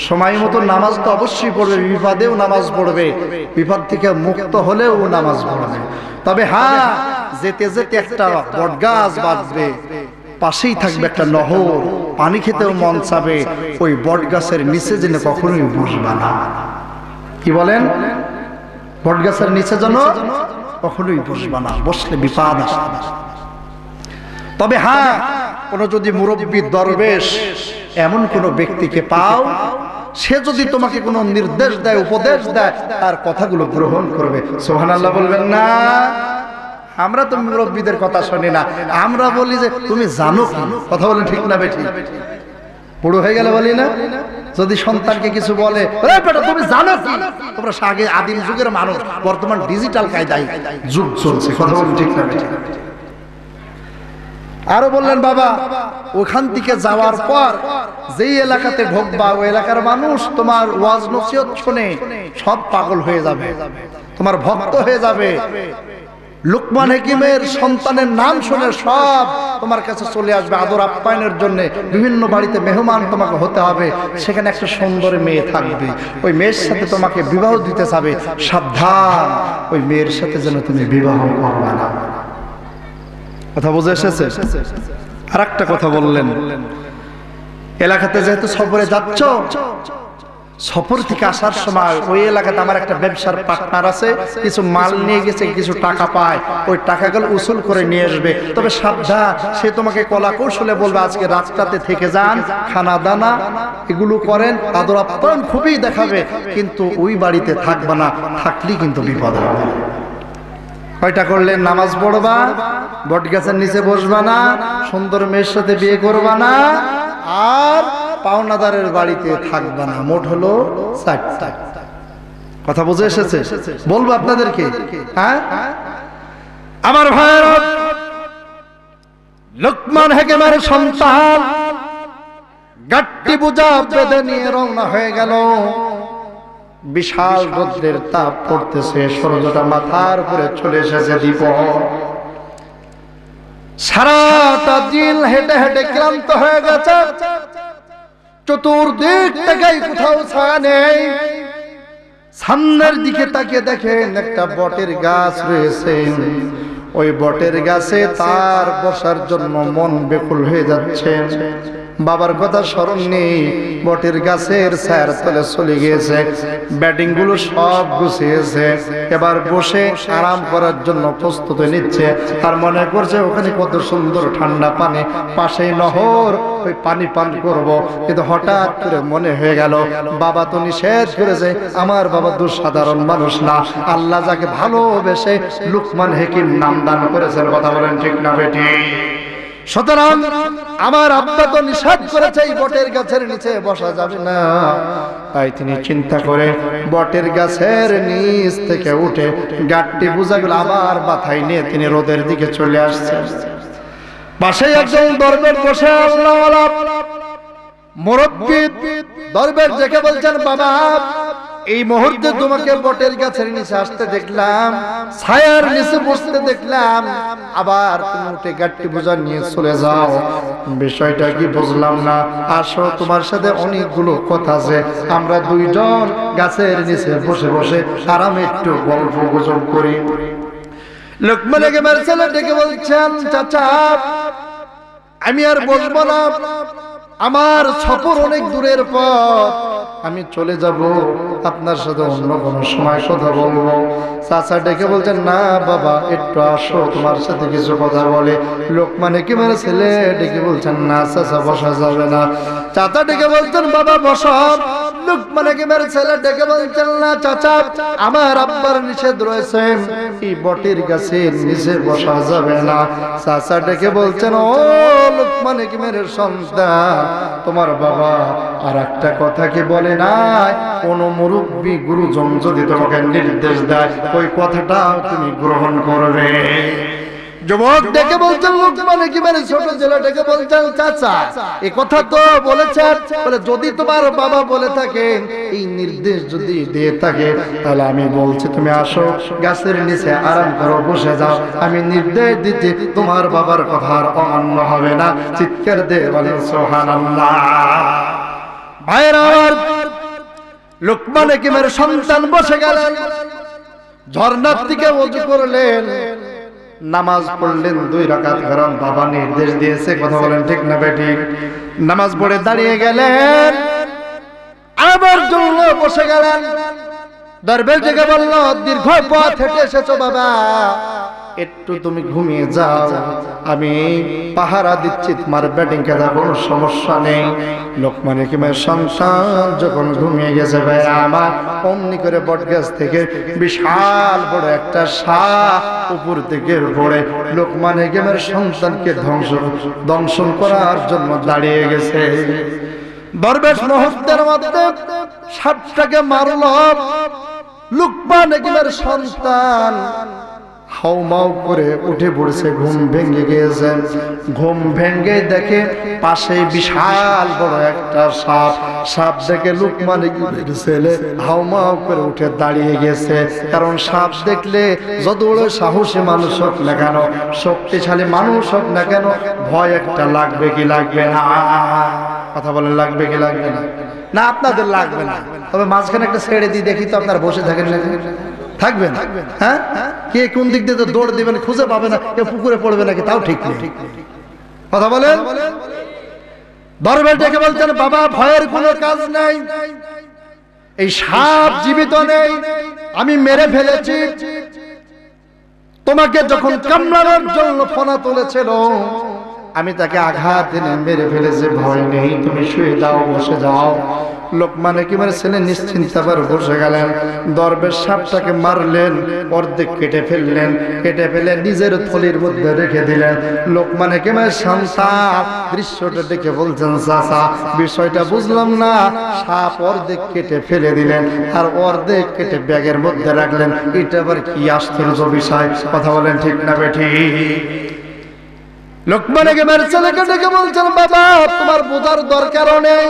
সময় মতো নামাজ তো অবশ্যই পড়বে, বিপদেও নামাজ পড়বে, বিপদ থেকে মুক্ত হলেও নামাজ পড়বে। তবে হ্যাঁ, যেতে যেতে একটা বটগাছ বাঁধবে, পাশেই থাকবে একটা নহর, পানি খেতেও মন চাবে, ওই বটগাছের নিচে যেন কখনোই বসবা না। কি বলেন? বটগাছের নিচে যেন কখনোই বসবা না, বসলে বিপদ আসবে। তবে হ্যাঁ, কোন যদি মুরব্বী দরবেশ এমন কোন ব্যক্তিকে পাও, সে যদি তোমাকে কোনো নির্দেশ দেয়, উপদেশ দেয়, তার কথাগুলো গ্রহণ করবে। সুবহানাল্লাহ বলবেন না? আমরা তো মুরব্বীদের কথা শুনি না, আমরা বলি যে তুমি জানো কি। কথা বলেন ঠিক না বেঠি? বুড়ো হয়ে গেলে বলি না, যদি সন্তানকে কিছু বলে, তুমি জানো কি? তোমরা আগে আদিম যুগের মানুষ, বর্তমান ডিজিটাল কায়দায় যুগ চলছে। কথা বলেন ঠিক না বেঠি? আরো বললেন, বাবা ওখান থেকে যাওয়ার পর যেই এলাকাতে ঢুকবা, ওই এলাকার মানুষ তোমার ওয়াজ নসিহত শুনে সব পাগল হয়ে যাবে, তোমার ভক্ত হয়ে যাবে। লোকমান হাকিমের সন্তানের নাম শুনে সব তোমার কাছে চলে আসবে আদর আপ্যায়নের জন্য। বিভিন্ন বাড়িতে মেহমান তোমাকে হতে হবে, সেখানে একটা সুন্দর মেয়ে থাকবে, ওই মেয়ের সাথে তোমাকে বিবাহ দিতে চাবে। সাবধান, ওই মেয়ের সাথে যেন তুমি বিবাহ করবে না। কথা বুঝে এসেছে? আর একটা কথা বললেন, এলাকাতে যেহেতু সফরে যাচ্ছ, সফর থেকে আসার সময় ওই এলাকাতে আমার একটা ব্যবসার পার্টনার আছে, কিছু মাল নিয়ে গেছে, কিছু টাকা পায়, ওই টাকাগুলো উসুল করে নিয়ে আসবে। তবে সাবধান, সে তোমাকে কলা কৌশলে বলবে আজকে রাতটাতে থেকে যান, খানা দানা এগুলো করেন, আদর আপ্যায়ন খুবই দেখাবে, কিন্তু ওই বাড়িতে থাকবা না, থাকলেই কিন্তু বিপদ হবে। কয়টা করলেন? নামাজ পড়বা, বটগাছের নিচে বসবা না, সুন্দর মেয়ের সাথে বিয়ে করবা না, আর পাওনাদারের বাড়িতে থাকবা না। মোট হলো 4টা। কথা বুঝে এসেছে? বলবো আপনাদেরকে। হ্যাঁ আমার ভাইয়েরা, লোকমান হাকিমের সন্তান গাট্টি বোঝা বেঁধে নিয়ে রওনা হয়ে গেল। বিশাল রৌদ্রের তাপ পড়তেছে, সূর্যটা মাথার উপরে চলে এসেছে দ্বীপহর। সারাটা দিন হেঁটে হেঁটে ক্লান্ত হয়ে গেছে, চতুর্দিক থেকে কোথাও ছায়া নেই। সামনের দিকে তাকিয়ে দেখেন একটা বটের গাছ রয়েছে, ওই বটের গাছে তার বসার জন্য মন বেকুল হয়ে যাচ্ছে। বাবার কথা স্মরণ নেই, বটের গাছের ছায়ার তলে চলে গিয়েছে, ব্যাটিং গুলো সব গুছিয়েছে, এবার বসে আরাম করার জন্য প্রস্তুতি নিচ্ছে। আর মনে করছে ওখানে কত সুন্দর ঠান্ডা পানি, পাশেই নহর, ওই পানি পান করব। কিন্তু হঠাৎ করে মনে হয়ে গেল বাবা তো নিষেধ করেছে, আমার বাবা তো সাধারণ মানুষ না, আল্লাহ যাকে ভালোবেসে লুকমান হাকিম নাম দান করেছেন। কথা বলেন ঠিক না বেটি? সুতরাং আমার আব্বা তো নিষেধ করেছে এই বটের গাছের নিচে বসা যাবে না। তাই তিনি চিন্তা করে বটের গাছের নিচ থেকে উঠে গাঁটটি বোঝাগুলো আবার মাথায় নিয়ে তিনি রোদের দিকে চলে আসছেন। পাশে একজন দরবেশ বসে আল্লাহওয়ালা মুরব্বি দরবেশ দেখে বলছেন, বাবা এই মুহূর্তে তোমাকে বটের গাছের নিচে আসতে দেখলাম, ছায়ার নিচে বসতে দেখলাম, আবার তুমি উঠে গাঁটটি বোঝা নিয়ে চলে যাও, বিষয়টা কি বুঝলাম না। আসো তোমার সাথে অনেকগুলো কথা আছে, আমরা দুইজন গাছের নিচে বসে বসে আরামে একটু গল্প গুজব করি। লোকমান হাকিমের ছেলে ডেকে বলছেন, চাচা আমি আর বলবো না, আমার সফর অনেক দূরের পথ, আমি চলে যাব, আপনার সাথে অন্য কোনো সময় কথা বলবো। চাচা ডেকে বলছেন, না বাবা একটু আসো, তোমার সাথে কিছু কথা বলে। লোকমান হাকিমের ছেলে ডেকে বলছেন, না চাচা বসা যাবে না। চাচা ডেকে বলছেন, বাবা বসো। লোকমান হাকিমের ছেলে ডেকে বলছেন, না চাচা আমার আব্বার নিষেধ রয়েছে, এই বটের গাছের নিচে বসা যাবে না। চাচা ডেকে বলছেন, ও লোকমান হাকিমের সন্তান, তোমার বাবা আর একটা কথা কি বলে নাই, কোন মুরব্বী গুরুজন যদি তোমাকে নির্দেশ দেয় ওই কথাটা তুমি গ্রহণ করবে। যুবক ডেকে বলছেন, লোকমান হাকিমের ছোট ছেলে ডেকে বলছেন, চাচা এই কথা তো বলেছেন, বলে যদি তোমার বাবা বলে থাকে, এই নির্দেশ যদি দিয়ে থাকে, তাহলে আমি বলছি তুমি আসো, গাছের নিচে আরাম করো, বসে যাও, আমি নির্দেশ দিতে তোমার বাবার কথা আর অমান্য হবে না। চিৎকার দিয়ে বলেন সুবহানাল্লাহ। ভাইরা আমার, লোকমান হাকিমের সন্তান বসে গেলেন, ঝর্ণার দিকে ওযু করলেন, নামাজ পড়লেন 2 রাকাত, কারণ বাবা নির্দেশ দিয়েছে। কথা বলেন ঠিক না বেটি? নামাজ পড়ে দাঁড়িয়ে গেলেন, আবার জন্য বসে গেলেন। দরবেশ ডেকে বলল, দীর্ঘ পথ হেঁটে এসেছো বাবা, একটু তুমি ঘুমিয়ে যাও, আমি পাহারা দিচ্ছি, তোমার ব্যাটিং খেলা কোনো সমস্যা নেই। লোকমান হাকিমের সন্তান যখন ঘুমিয়ে গেছে, ভাই আমার অমনি করে বটগাছ থেকে বিশাল বড় একটা সাপ উপর থেকে পড়ে লোকমান হাকিমের সন্তানকে দংশন করার জন্য দাঁড়িয়ে গেছে। দরবেশ মুহূর্তের মধ্যে সাপটাকে মারল। লোকমান হাকিমের সন্তান হাউমাউ করে উঠে পড়েছে, ঘুম ভেঙে গিয়েছে। ঘুম ভেঙে দেখে পাশে বিশাল বড় একটা সাপ। সাপ দেখে লোকমান হাকিমের ছেলে হাউমাউ করে উঠে দাঁড়িয়ে গেছে, কারণ সাপ দেখলে যত বড় সাহসী মানুষ হোক না কেন, শক্তিশালী মানুষ হোক না কেন, ভয় একটা লাগবে কি লাগবে না? কথা বলেন, লাগবে কি লাগবে না? না আপনাদের লাগবে না, তবে মাঝখানে একটা ছেড়ে দিয়ে দেখি তো আপনারা বসে থাকেন না, থাকবেন? হ্যাঁ, কে কোন দিক দিয়ে দৌড় দিবেন খুঁজে পাবে না, কেউ পুকুরে পড়বে নাকি তাও ঠিক নেই। কথা বলেন। দরবেশ ডেকে বলছেন, বাবা ভয়ের কোনো কাজ নাই, এই সাপ জীবিত নেই, আমি মেরে ফেলেছি। তোমাকে যখন কামড়ানোর জন্য ফনা তুলেছিল, আমি তাকে আঘাত এনে মেরে ফেলেছি, ভয় নেই, তুমি শুয়ে যাও, বসে যাও। লোকমান হাকিমের ছেলে নিশ্চিন্তাবার বসে গেলেন। দরবেশ সাপটাকে মারলেন, অর্ধেক কেটে ফেললেন, কেটে ফেলে নিজের থলির মধ্যে রেখে দিলেন। লোকমান হাকিমের সন্তান দৃশ্যটা দেখে বলছেন, চাচা বিষয়টা বুঝলাম না, সাপ অর্ধেক কেটে ফেলে দিলেন আর অর্ধেক কেটে ব্যাগের মধ্যে রাখলেন, এটা আবার কি আশ্চর্য বিষয়? কথা বলেন ঠিক না বেঠি? লোকমান হাকিমের ছেলেকে ডেকে বলছেন, বাবা তোমার বোঝার দরকারও নেই,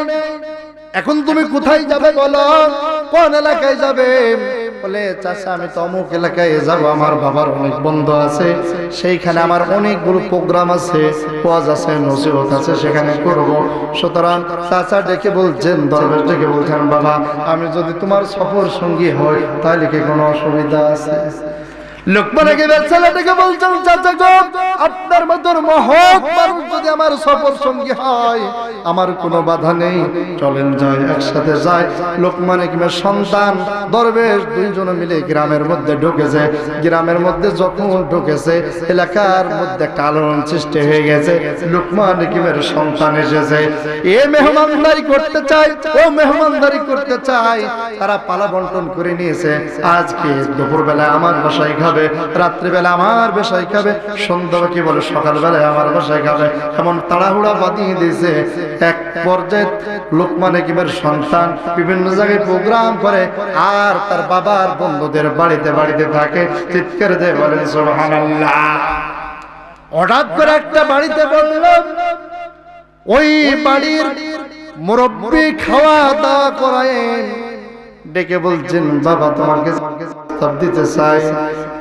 এখন তুমি কোথায় যাবে বলো, কোন এলাকায় যাবে? বলে, চাচা আমি তো অমুক এলাকায় যাব, আমার বাবার অনেক বন্ধু আছে, সেইখানে আমার অনেকগুলো প্রোগ্রাম আছে, ওয়াজ আছে, নসিহত আছে, সেখানে করব। সুতরাং চাচা ডেকে বলছেন, দরবেশ ডেকে বলছেন, বাবা আমি যদি তোমার সফর সঙ্গী হই তাহলে কি কোনো অসুবিধা আছে? লোকমান হাকিমের ছেলেটাকে বলছেন, চাচা গো, আপনার মতন মহৎ মানুষ যদি আমার সফর সঙ্গী হয় আমার কোনো বাধা নেই, চলেন যাই, একসাথে যাই। লোকমান হাকিমের সন্তান দরবেশ দুইজন মিলে গ্রামের মধ্যে ঢুকেছে। গ্রামের মধ্যে যখন ঢুকেছে এলাকার মধ্যে একটা আলোড়ন সৃষ্টি হয়ে গেছে। লোকমান হাকিমের সন্তান এসেছে, এ মেহমানদারি করতে চাই, ও মেহমানদারি করতে চাই। তারা পালা বন্টন করে নিয়েছে, আজকে দুপুরবেলা আমার বাসায় খাবে, রাত্রিবেলা আমার বাসায় খাবে, সন্ধ্যা কি বলে সকালবেলায় আমার বাসায় খাবে, এমন তাড়াহুড়া বাঁধিয়ে দিয়েছে। এক পর্যায়ে লোকমান হাকিমের সন্তান বিভিন্ন জায়গায় প্রোগ্রাম করে আর তার বাবার বন্ধুদের বাড়িতে বাড়িতে থাকে, চিৎকার দিয়ে বলেন সুবহানাল্লাহ। হঠাৎ করে একটা বাড়িতে বলল, ওই বাড়ির মুরব্বি খাওয়া দাওয়া করায়েন, ডেকে বলছেন, বাবা তোমাকে প্রস্তাব দিতে চাই।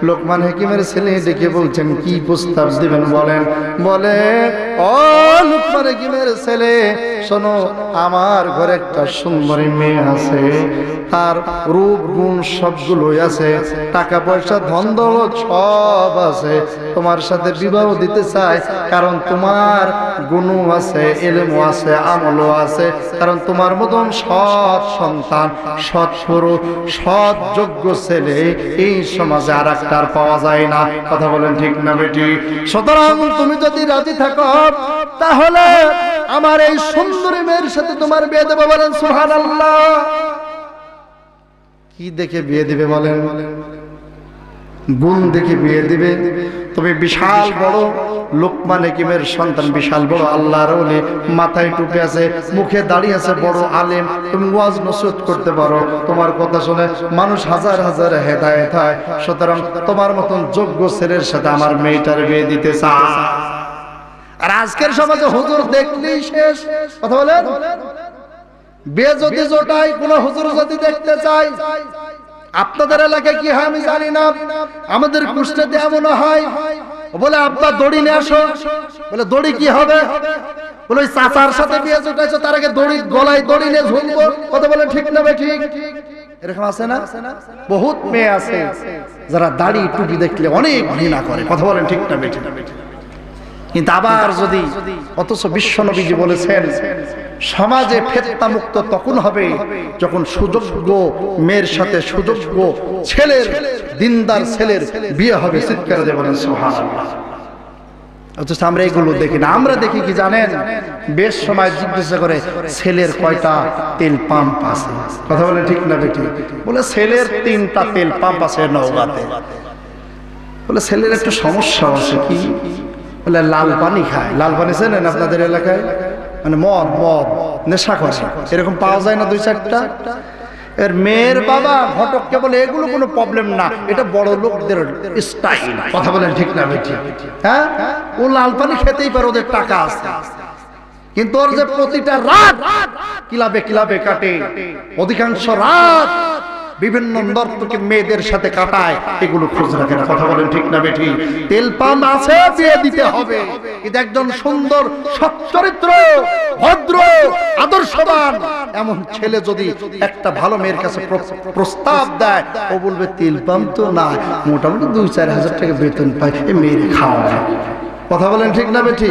লোকমান হাকিমের ছেলে ডেকে বলছেন, কি প্রস্তাব দিবেন বলেন। বলে, ও লোকমান হাকিমের ছেলে, শোনো, আমার ঘরে একটা সুন্দরী মেয়ে আছে, তার রূপ গুণ সবগুলোই আছে, টাকা পয়সা ধন দৌলত সব আছে, তোমার সাথে বিবাহ দিতে চাই। কারণ তোমার গুণও আছে, ইলমও আছে, আমলও আছে। কারণ তোমার মতন সৎ সন্তান, সৎ পুরুষ, সৎ যোগ্য ছেলে এই সমাজে আর একটা পাওয়া যায় না। কথা বলেন ঠিক না বেটি? সুতরাং তুমি যদি রাজি থাকো তাহলে আমার এই সুন্দরী মেয়ের সাথে তোমার বিয়ে দেবো। বলেন সুবহানাল্লাহ। কি দেখে বিয়ে দিবে বলেন? গুণ দেখে বিয়ে দিবে। তবে বিশাল বড় লোকমান হাকিমের সন্তান, বিশাল বড় আল্লাহর ওলি, মাথায় টুপি আছে, মুখে দাঁড়িয়ে আছে, বড় আলেম, তুমি ওয়াজ নসিহত করতে পারো, তোমার কথা শুনে মানুষ হাজার হাজার হেদায়েত হয়। সুতরাং তোমার মতন যোগ্য ছেলের সাথে আমার মেয়েটার বিয়ে দিতে চাই। আর আজকের সমাজে হুজুর দেখলেই শেষ। কথা বলেন, বিয়ে যদি জোটাই, কোন হুজুর যদি দেখতে চাই, আপনাদের এলাকায় কি হয় আমি জানি না, আমাদের কুষ্টিয়াতে এমন হয়, বলে আব্বা দড়ি নিয়ে আসো। বলে দড়ি কি হবে? বলে ওই চাচার সাথে বিয়ে জোটাইছো, তার আগে দড়ি গলায় দড়ি নিয়ে ঝুলবো। কথা বলে ঠিক না ভাই? ঠিক এরকম আছে না? বহুত মেয়ে আছে যারা দাড়ি টুপি দেখলে অনেক ঘৃণা করে। কথা বলেন ঠিক না ভাই? কিন্তু আবার যদি, অথচ বিশ্বনবীজি বলেছেন সমাজে ফিতনা মুক্ত তখন হবে যখন সুযোগ্য মেয়ের সাথে সুযোগ্য ছেলের, দিনদার ছেলের বিয়ে হবে। চিৎকার দিয়ে বলেন সুবহানাল্লাহ। অথচ আমরা এগুলো দেখি না। আমরা দেখি কি জানেন, বেশ সময় জিজ্ঞাসা করে ছেলের কয়টা তেল পাম্প আছে। কথা বলে ঠিক না বেটি? বলে ছেলের 3টা তেল পাম্প আছে নওগাঁতে। বলে ছেলের একটা সমস্যা আছে, কি? বলে লাল পানি খায়। লাল পানি চেনেন আপনাদের এলাকায়? মানে মদ নেশা করে, এরকম পাওয়া যায় না 2-4টা। এর মেয়ের বাবা ঘটককে বলে এগুলো কোনো প্রবলেম না, এটা বড় লোকদের স্টাইল। কথা বলেন ঠিক না বেটি? হ্যাঁ, ও লাল পানি খেতেই পারে, ওদের টাকা আছে। কিন্তু ওর যে প্রতিটা রাত ক্লাবে কাটে, অধিকাংশ রাত বিভিন্ন নর্তকী মেয়েদের সাথে কাটায়, এগুলো খোঁজ রাখে না। কথা বলেন ঠিক না বেটি? তেল পান আছে, বিয়ে দিতে হবে। কিন্তু একজন সুন্দর, সচ্চরিত্র, ভদ্র, আদর্শবান এমন ছেলে যদি একটা ভালো মেয়ের কাছে প্রস্তাব দেয়, ও বলবে তেল পান তো না, মোটামুটি 2-4 হাজার টাকা বেতন পায়, এই মেয়ের খাওয়া। কথা বলেন ঠিক না বেটি?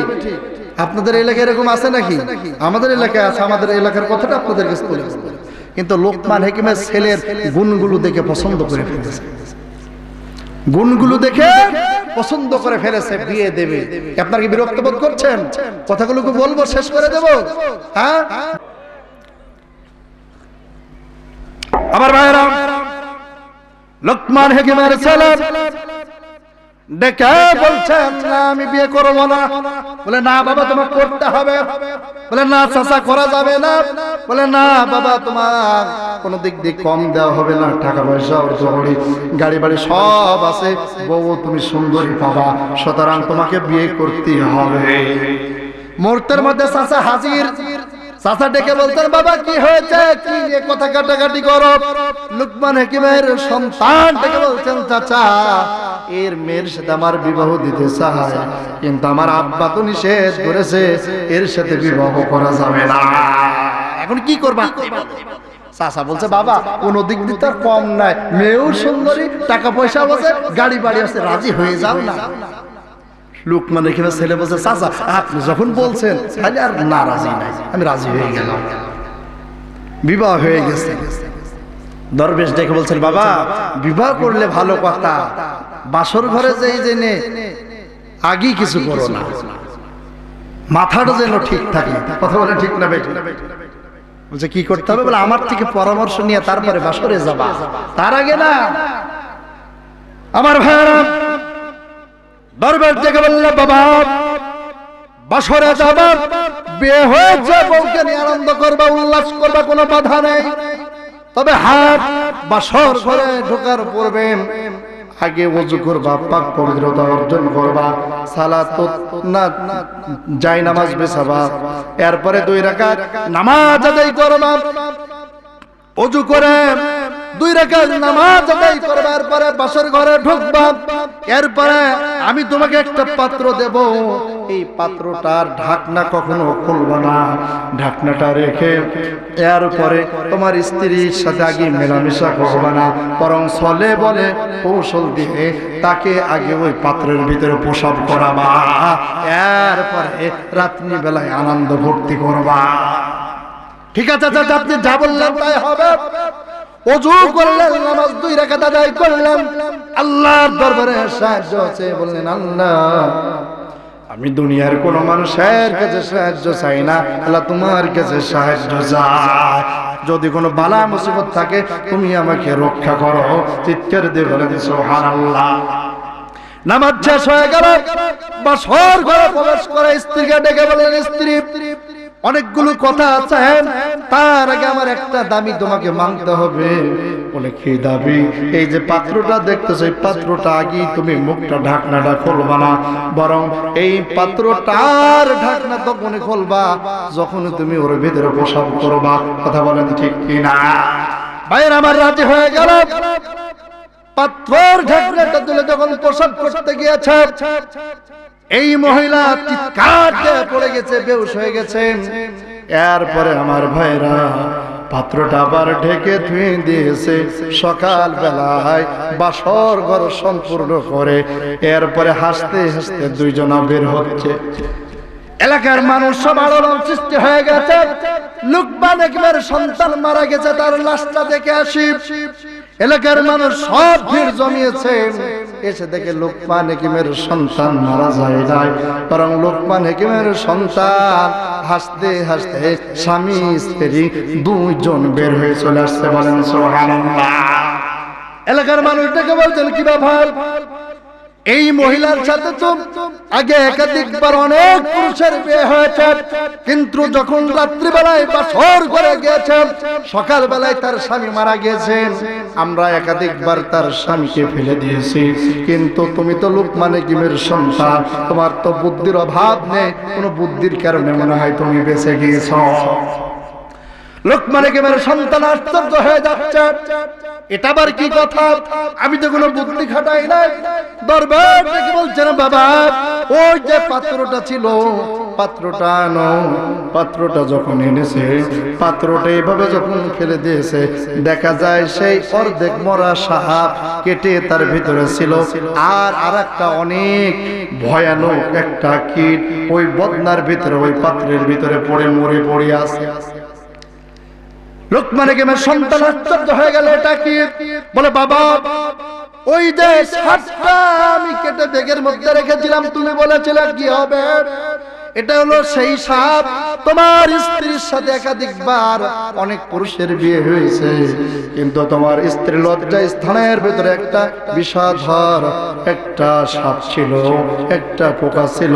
আপনাদের এলাকায় এরকম আছে নাকি? আমাদের এলাকায় আছে। আমাদের এলাকার কথাটা আপনাদের কাছে বলে। কিন্তু লোকমান হাকিমের ছেলের গুণগুলো দেখে পছন্দ করে ফেলেছে, গুণগুলো দেখে পছন্দ করে ফেলেছে, বিয়ে দেবে। আপনার কি বিরক্ত বোধ করছেন? কথাগুলোকে বলবো, শেষ করে দেব। হ্যাঁ, আমার ভাইরা, লোকমান হাকিমের ছেলে ডেকে বলছেন, না আমি বিয়ে করবো না। বলে না বাবা, তোমাকে করতে হবে। বলে না চাচা, করা যাবে না। বলে না বাবা, তোমার কোনো দিক দিয়ে কম দেওয়া হবে না, টাকা পয়সা, গাড়ি বাড়ি সব আছে, বউ তুমি সুন্দরী পাবা, সুতরাং তোমাকে বিয়ে করতে হবে। মুহূর্তের মধ্যে চাচা হাজির। চাচা ডেকে বলতেন, বাবা কি হয়েছে, কি নিয়ে কথা কাটাকাটি করো? লোকমান হাকিমের সন্তান ডেকে বলছেন, চাচা এর মেয়ের সাথে আমার বিবাহ দিতে চায়, কিন্তু আমার আব্বা তো নিষেধ করেছে, এর সাথে বিবাহ করা যাবে না। এখন কি করবা? চাচা বলছে বাবা কোন দিক দিয়ে তার কম নাই, মেয়েও সুন্দরী, টাকা পয়সা বসে, গাড়ি বাড়ি আছে, রাজি হয়ে যাও না। লোকমান এখানে ছেলে বলছে চাচা আপনি যখন বলছেন তাহলে আর না রাজি নাই, আমি রাজি হয়ে গেলাম। বিবাহ হয়ে গেছে। দরবেশ ডেকে বলছেন বাবা বিবাহ করলে ভালো কথা, বাসর ঘরে যেই জেনে আগে কিছু করো না, মাথাটা যেন ঠিক থাকে। কথা বলে ঠিক না বেটি? বলছে কি করতে হবে? বলে আমার থেকে পরামর্শ নিয়ে তারপরে বাসরে যাবা, তার আগে না। আমার ভাইরা দরবেশ ডেকে বললে বাবা বাসরে যাবা, বিয়ে হয়েছে, বউকে নিয়ে আনন্দ করবা, উল্লাস করবা, কোনো বাধা নেই। তবে হাত বাসর ঘরে ঢোকার পূর্বে আগে ওযু করবা, পাক পবিত্রতা অর্জন করবা, সালাত না যাই নামাজ বিছাবা, এরপরে 2 রাকাত নামাজ আদায় করবা, ওযু করে 2 রাকাত নামাজ আদায় করবা, এরপরে বাসর ঘরে ঢুকবা। এরপরে আমি তোমাকে একটা পাত্র দেব, এই পাত্রটার ঢাকনা কখনো খুলবা না, ঢাকনাটা রেখে এরপরে তোমার স্ত্রীর সাথে আগে মেলামেশা করবা না, বরং ছলে বলে কৌশল দিয়ে তাকে আগে ওই পাত্রের ভিতরে প্রসাব করাবা, এরপরে রাত্রি বেলায় আনন্দ ভর্তি করবা। ঠিক আছে চাচা, আপনি যা বললেন তাই হবে। ওযু করলেন, নামাজ 2 রাকাত আদায় করলেন, আল্লাহর দরবারে সাহায্য আছে। বললেন আল্লাহ আমি দুনিয়ার কোন মানুষের কাছে সাহায্য চাই না, আল্লাহ তোমার কাছে সাহায্য চাই। যদি কোনো বালা মুসিবত থাকে তুমি আমাকে রক্ষা করো। চিৎকার দিয়ে বলেন সুবহানাল্লাহ। নামাজ শেষ হয়ে গেল, বাসর ঘরে প্রবেশ করে স্ত্রীকে ডেকে বলেন স্ত্রী অনেকগুলো কথা আছে, তার আগে আমার একটা দাবি তোমাকে মানতে হবে। বলে কি দাবি? এই যে পাত্রটা দেখতেছো, এই পাত্রটা আগে তুমি মুখটা ঢাকনাটা খুলবা না, বরং এই পাত্রটার ঢাকনা তখনই খুলবা যখন তুমি ওর ভিতরে প্রসাব করবা। কথা বলেন ঠিক কিনা? ভাইয়ের আমার রাজি হয়ে গেল। পাত্রের ঢাকনাটা তুলে যখন প্রসাব করতে গিয়েছে, এই মহিলা চিৎকার দিয়ে পড়ে গেছে, বেহুশ হয়ে গেছেন। এরপরে আমার ভাইরা পাত্রটা আবার ঢেকে ধুয়ে দিয়েছে। সকাল বেলায় বাসর ঘর সম্পূর্ণ করে এরপরে হাসতে হাসতে 2 জনা বের হচ্ছে। এলাকার মানুষ সব আলোড়ন সৃষ্টি হয়ে গেছে। লুকমান একবার সন্তান মারা গেছে, তার লাশটা দেখে আসি। এলাকার মানুষ সব ভিড় জমিয়েছে, এসে দেখে লোকমান হাকিমের সন্তান মারা যায় নাই, বরং লোকমান হাকিমের সন্তান হাসতে হাসতে স্বামী স্ত্রী 2 জন বের হয়ে চলে আসছে। বলেন সুবহানাল্লাহ। এলাকার মানুষ দেখে বলছেন কি ব্যাপার? এই মহিলার সাথে তো আগে একাধিকবার অনেক পুরুষের বিয়ে হয়েছে, কিন্তু যখন রাত্রিবেলায় বাসর ঘরে গিয়েছে, সকাল বেলায় তার স্বামী মারা গিয়েছেন, আমরা একাধিকবার তার স্বামীকে ফেলে দিয়েছি, কিন্তু তুমি তো লোকমান হাকিমের সন্তান, তোমার তো বুদ্ধির অভাব নেই, কোনো বুদ্ধির কারণে মনে হয় তুমি বেঁচে গিয়েছো। লোকমান হাকিমের সন্তান আশ্চর্য হয়ে যাচ্ছে, এটা আবার কি কথা? আমি তো কোনো বুদ্ধি খাটাই নাই। দরবার থেকে বলছেন বাবা ওই যে পাত্রটা ছিল, পাত্রটা আনো। পাত্রটা যখন এনেছে, পাত্রটা এইভাবে যখন ফেলে দিয়েছে, দেখা যায় সেই অর্ধেক মরা সাপ কেটে তার ভিতরে ছিল, আর আরেকটা অনেক ভয়ানক একটা কীট ওই বদনার ভিতরে, ওই পাত্রের ভিতরে পড়ে মরে পড়ে আছে। লোকমান হাকিমের সন্তান আশ্চর্য হয়ে গেল, এটা কি? বলে বাবা ওই যে সাপটা আমি কেটে ব্যাগের মধ্যে রেখেছিলাম, তুমি বলেছিলে কি হবে, এটা হলো সেই সাপ। তোমার স্ত্রীর সাথে একাধিকবার অনেক পুরুষের বিয়ে হয়েছে, কিন্তু তোমার স্ত্রী লজ্জা স্থানের ভিতরে একটা বিষাধর একটা সাপ ছিল, একটা পোকা ছিল।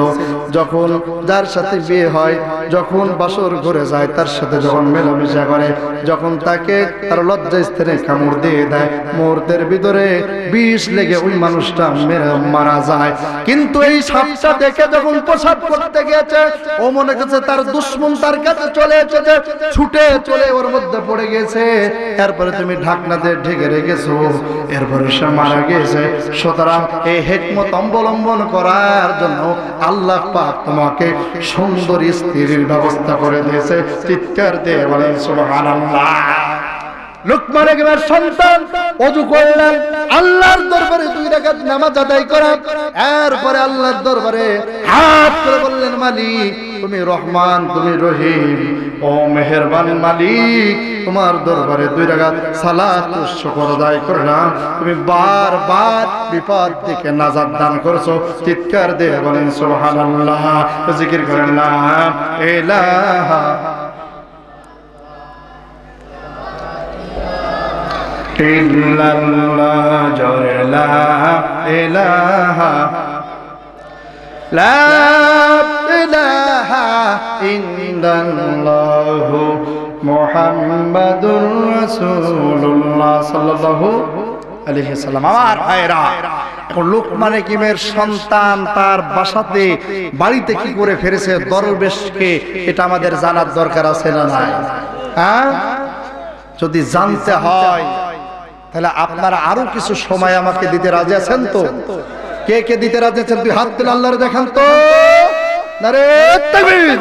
যখন যার সাথে বিয়ে হয়, যখন বাসর ঘরে যায়, তার সাথে যখন মেলামেশা করে, যখন তাকে তার লজ্জা স্থানে কামড় দিয়ে দেয়, মুহূর্তের ভিতরে বিষ লেগে ওই মানুষটা মারা যায়। কিন্তু এই সাপটা দেখে যখন প্রসাব করতে গিয়েছে, ও মনে করছে তার দুশ্মন তার কাছে চলে এসেছে, ছুটে চলে ওর মধ্যে পড়ে গেছে। এরপরে তুমি ঢাকনাতে ঢেকে রেখেছো, এরপরে সে মারা গেছে। সুতরাং এই হিকমত অবলম্বন করার জন্য আল্লাহ পাক তোমাকে সুন্দর স্ত্রীর ব্যবস্থা করে দিয়েছে। চিৎকার দিয়ে বলেন সুবহানাল্লাহ। লুকমান হাকিমের সন্তান ওযু করলেন, আল্লাহর দরবারে 2 রাকাত নামাজ আদায় করা, এরপরে আল্লাহর দরবারে হাত করে বললেন, মালিক তুমি রহমান, তুমি রহিম, ও মেহেরবান মালিক, তোমার দরবারে 2 রাকাত সালাত ও শুকর আদায় করলাম, তুমি বারবার বিপদ থেকে নাজাত দান করছো। চিৎকার দিয়ে বলেন সুবহানাল্লাহ, জিকির করেন লা ইলাহা ইল্লাল্লাহ, জোরে লা ইলাহা লা ইলাহা ইল্লাল্লাহ মুহাম্মাদুর রাসূলুল্লাহ সাল্লাল্লাহু আলাইহি সাল্লাম। আমার ভাইরা, এখন লুকমান হাকিমের সন্তান তার বাসাতে বাড়িতে কি করে ফেরেছে দরবেশকে, এটা আমাদের জানার দরকার আছে না নাই? হ্যাঁ, যদি জানতে হয় তাহলে আপনারা আরো কিছু সময় আমাকে দিতে রাজি আছেন তো? কে কে দিতে রাজি আছেন? 2 হাত তুলে আল্লাহরে দেখান তো। নারে তাকবীর।